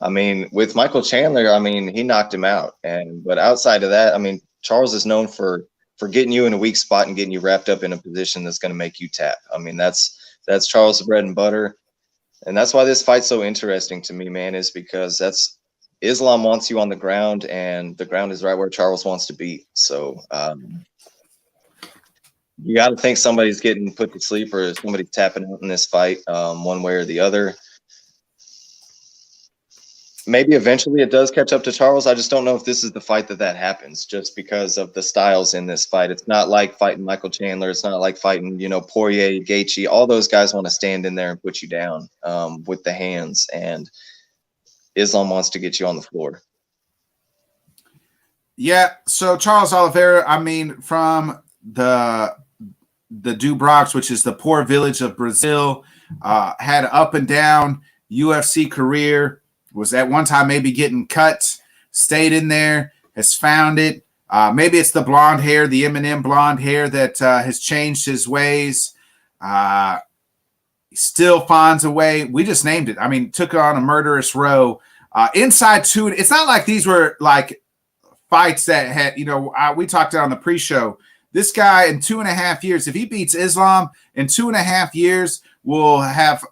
I mean, with Michael Chandler, I mean, he knocked him out. But outside of that, I mean, Charles is known for getting you in a weak spot and getting you wrapped up in a position that's going to make you tap. I mean, that's Charles' bread and butter. And that's why this fight's so interesting to me, man, is because Islam wants you on the ground, and the ground is right where Charles wants to be. So you got to think somebody's getting put to sleep or somebody's tapping out in this fight, one way or the other. maybe eventually it does catch up to Charles. I just don't know if this is the fight that happens, just because of the styles in this fight. It's not like fighting Michael Chandler. It's not like fighting, Poirier, Gaethje. All those guys want to stand in there and put you down with the hands, and Islam wants to get you on the floor. Yeah, so Charles Oliveira, I mean, from the Dubrox, which is the poor village of Brazil, had an up and down UFC career, was at one time maybe getting cut, stayed in there, has found it. Maybe it's the blonde hair, the Eminem blonde hair that has changed his ways. He still finds a way. We just named it. I mean, took on a murderous row. Inside two, it's not like these were like fights that had, we talked about on the pre-show. This guy in 2.5 years, if he beats Islam in 2.5 years, will have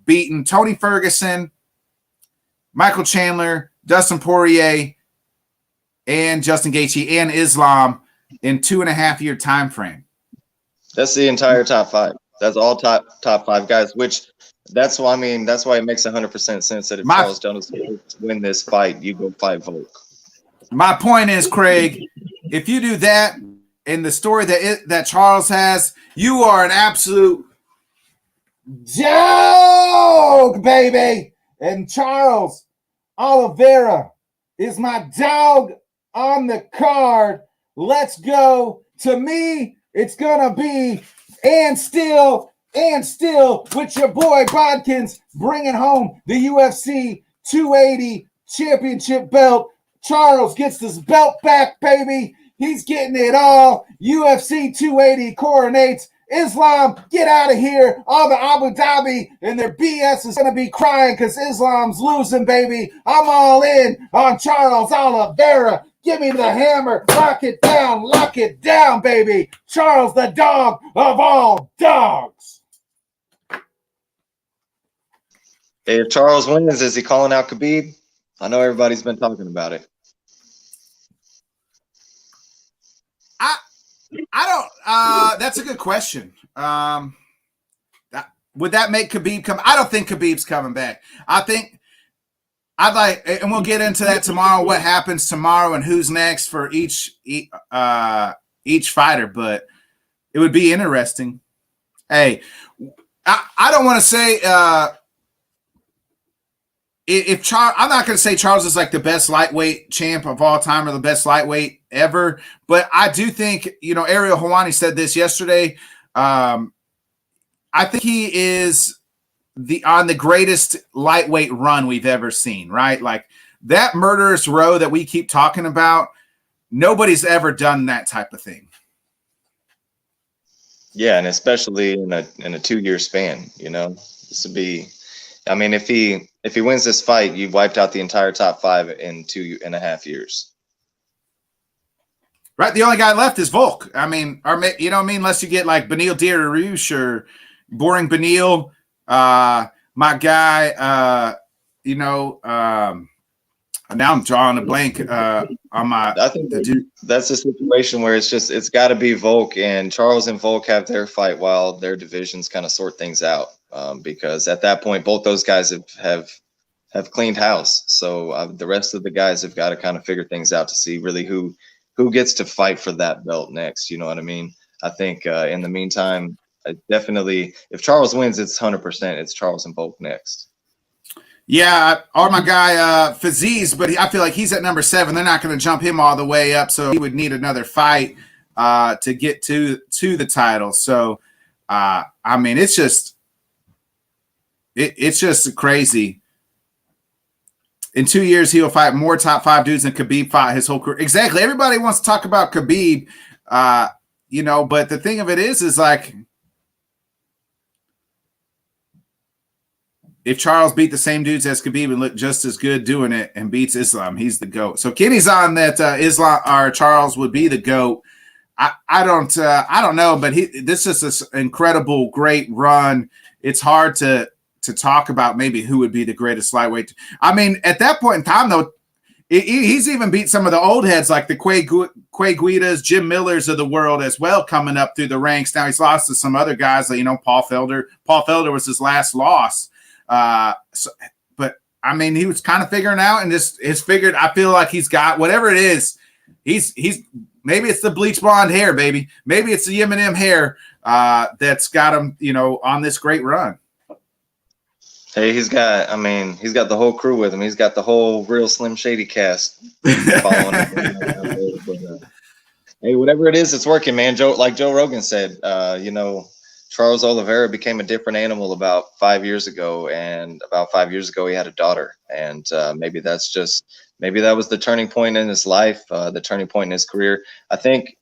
beaten Tony Ferguson, Michael Chandler, Dustin Poirier, and Justin Gaethje and Islam in 2.5 year time frame. That's the entire top five. That's all top five guys, that's why it makes 100% sense that if Charles Jones win this fight, you go fight Volk. My point is, Craig, if you do that in the story that Charles has, you are an absolute dog, baby. And Charles Oliveira is my dog on the card. Let's go. To me, it's going to be and still with your boy Bodkins bringing home the UFC 280 championship belt. Charles gets this belt back, baby. He's getting it all. UFC 280 coronates. Islam, get out of here. All the Abu Dhabi and their BS is going to be crying because Islam's losing, baby. I'm all in on Charles Oliveira. Give me the hammer. Lock it down, baby. Charles, the dog of all dogs. Hey, if Charles wins, is he calling out Khabib? I know everybody's been talking about it. I don't. That's a good question. Would that make Khabib come? I don't think Khabib's coming back. I think I'd like, and we'll get into that tomorrow. What happens tomorrow and who's next for each fighter, but it would be interesting. Hey, I don't want to say if Charles. I'm not going to say Charles is like the best lightweight champ of all time or the best lightweight ever, but I do think Ariel Helwani said this yesterday. I think he is on the greatest lightweight run we've ever seen, right? Like that murderous row that we keep talking about, nobody's ever done that type of thing. Yeah, and especially in a 2-year span, this would be, I mean, if he wins this fight, you've wiped out the entire top five in 2.5 years. Right. The only guy left is Volk. I mean, unless you get like Beneil Dariush or Boring Beneil, my guy, now I'm drawing a blank on my. I think that's a situation where it's got to be Volk, and Charles and Volk have their fight while their divisions kind of sort things out, because at that point both those guys have cleaned house. So the rest of the guys have got to kind of figure things out to see really who gets to fight for that belt next. You know what I mean? I think in the meantime, definitely if Charles wins, it's 100%. It's Charles and Volk next. Yeah, or my guy Faziz, but I feel like he's at number 7. They're not going to jump him all the way up, so he would need another fight to get to the title. So, I mean, it's just crazy. In 2 years, he'll fight more top 5 dudes than Khabib fought his whole career. Exactly. Everybody wants to talk about Khabib, but the thing of it is like, if Charles beat the same dudes as Khabib and looked just as good doing it and beats Islam, he's the GOAT. So Kenny's on that Islam or Charles would be the GOAT. I don't know, but this is this incredible, great run. It's hard to talk about maybe who would be the greatest lightweight. I mean, at that point in time, though, he's even beat some of the old heads like the Quay Guidas, Jim Millers of the world as well, coming up through the ranks. Now he's lost to some other guys, like Paul Felder. Paul Felder was his last loss. But I mean, he was kind of figuring out and just has figured. I feel like he's got whatever it is. He's maybe it's the bleach blonde hair, baby. Maybe it's the Eminem hair that's got him, on this great run. Hey, he's got the whole crew with him. He's got the whole Real Slim Shady cast following him. Hey, whatever it is, it's working, man. Like Joe Rogan said, Charles Oliveira became a different animal about 5 years ago, and about 5 years ago he had a daughter, and maybe that was the turning point in his life, the turning point in his career. I think,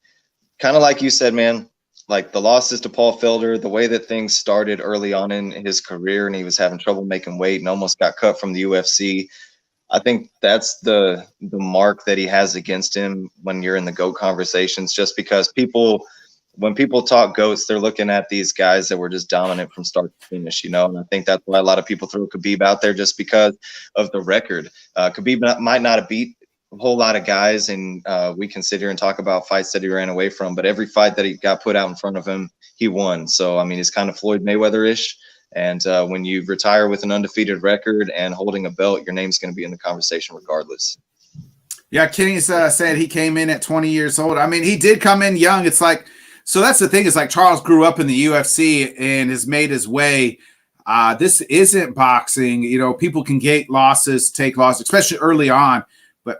kind of like you said, man, like the losses to Paul Felder, the way that things started early on in his career, and he was having trouble making weight and almost got cut from the UFC. I think that's the mark that he has against him when you're in the GOAT conversations, just because when people talk GOATs, they're looking at these guys that were just dominant from start to finish, and I think that's why a lot of people throw Khabib out there, just because of the record. Khabib might not have beat a whole lot of guys, and we can sit here and talk about fights that he ran away from, but every fight that he got put out in front of him, he won. So, I mean, it's kind of Floyd Mayweather-ish. And when you retire with an undefeated record and holding a belt, your name's going to be in the conversation regardless. Yeah, Kenny's said he came in at 20 years old. I mean, he did come in young. It's like, so that's the thing, is like Charles grew up in the UFC and has made his way. This isn't boxing. People can take losses, especially early on. But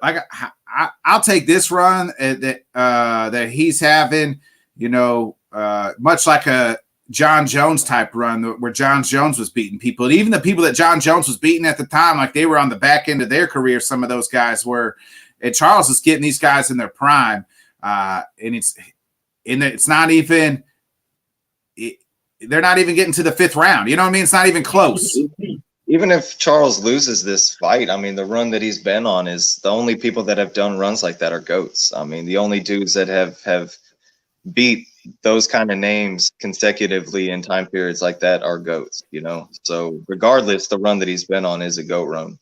I'll take this run that he's having, much like a John Jones type run where John Jones was beating people. And even the people that John Jones was beating at the time, like they were on the back end of their career, some of those guys were. And Charles is getting these guys in their prime. And it's not even – they're not even getting to the fifth round. You know what I mean? It's not even close. Even if Charles loses this fight, I mean, the run that he's been on is the only people that have done runs like that are GOATs. I mean, the only dudes that have beat those kind of names consecutively in time periods like that are GOATs, So regardless, the run that he's been on is a GOAT run.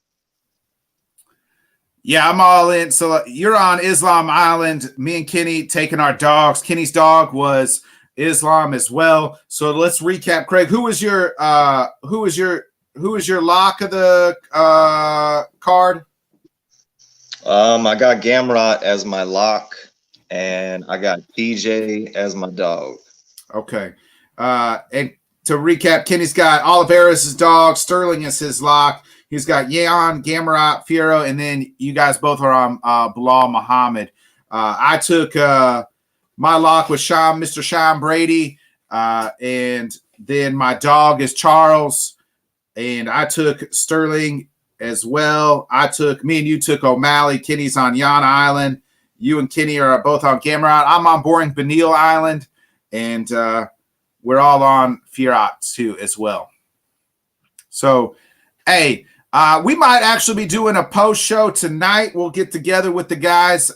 Yeah, I'm all in. So you're on Islam Island. Me and Kenny taking our dogs. Kenny's dog was Islam as well. So let's recap. Craig, who was your lock of the card? I got Gamrot as my lock, and I got PJ as my dog. Okay. And to recap, Kenny's got Oliveira as his dog, Sterling as his lock. He's got Yeon, Gamrot, Fierro, and then you guys both are on Bilal Muhammad. I took my lock with Mr. Sean Brady, and then my dog is Charles, and I took Sterling as well. Me and you took O'Malley. Kenny's on Yan Island. You and Kenny are both on Gamrot. I'm on Boring Benil Island, and we're all on Fierro too as well. So, hey, we might actually be doing a post show tonight. We'll get together with the guys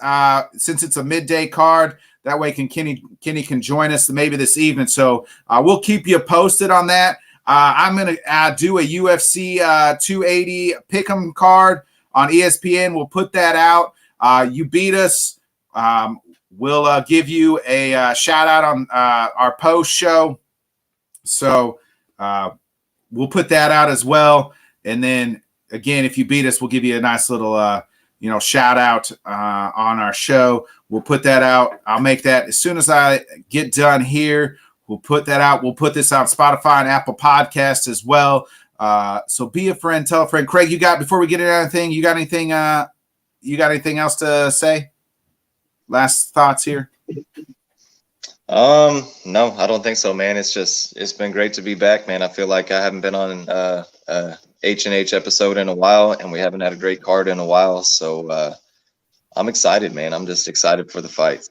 since it's a midday card. That way, Kenny can join us maybe this evening. So we'll keep you posted on that. I'm gonna do a UFC 280 pick'em card on ESPN. We'll put that out. You beat us. We'll give you a shout out on our post show. So we'll put that out as well. And then again, if you beat us, we'll give you a nice little, shout out on our show. We'll put that out. I'll make that as soon as I get done here. We'll put that out. We'll put this on Spotify and Apple Podcasts as well. So be a friend, tell a friend. Craig, before we get into anything, you got anything else to say? Last thoughts here? No, I don't think so, man. It's been great to be back, man. I feel like I haven't been on H&H episode in a while, and we haven't had a great card in a while. So I'm excited, man. I'm just excited for the fights.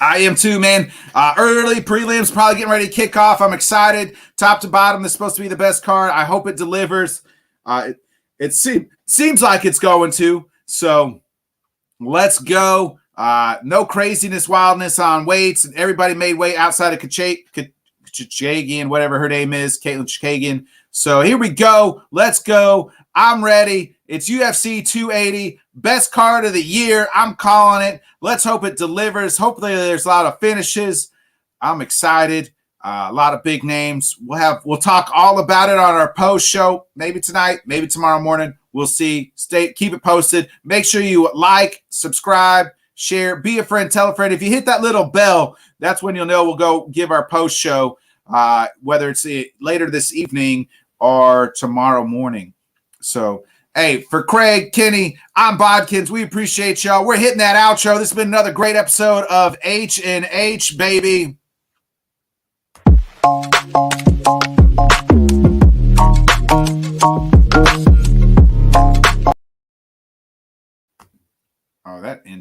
I am too, man. Early prelims probably getting ready to kick off. I'm excited. Top to bottom, this is supposed to be the best card. I hope it delivers. It seems like it's going to. So let's go. No craziness, wildness on weights. And everybody made weight outside of Kachagian, whatever her name is, Caitlin Chikagian. So here we go. Let's go. I'm ready. It's UFC 280. Best card of the year. I'm calling it. Let's hope it delivers. Hopefully there's a lot of finishes. I'm excited. A lot of big names. We'll talk all about it on our post show. Maybe tonight, maybe tomorrow morning. We'll see. Keep it posted. Make sure you like, subscribe, share, be a friend, tell a friend. If you hit that little bell, that's when you'll know we'll go give our post show, whether it's later this evening or tomorrow morning. So, hey, for Craig, Kenny, I'm Bodkins. We appreciate y'all. We're hitting that outro. This has been another great episode of H&H, baby. Oh, that ended.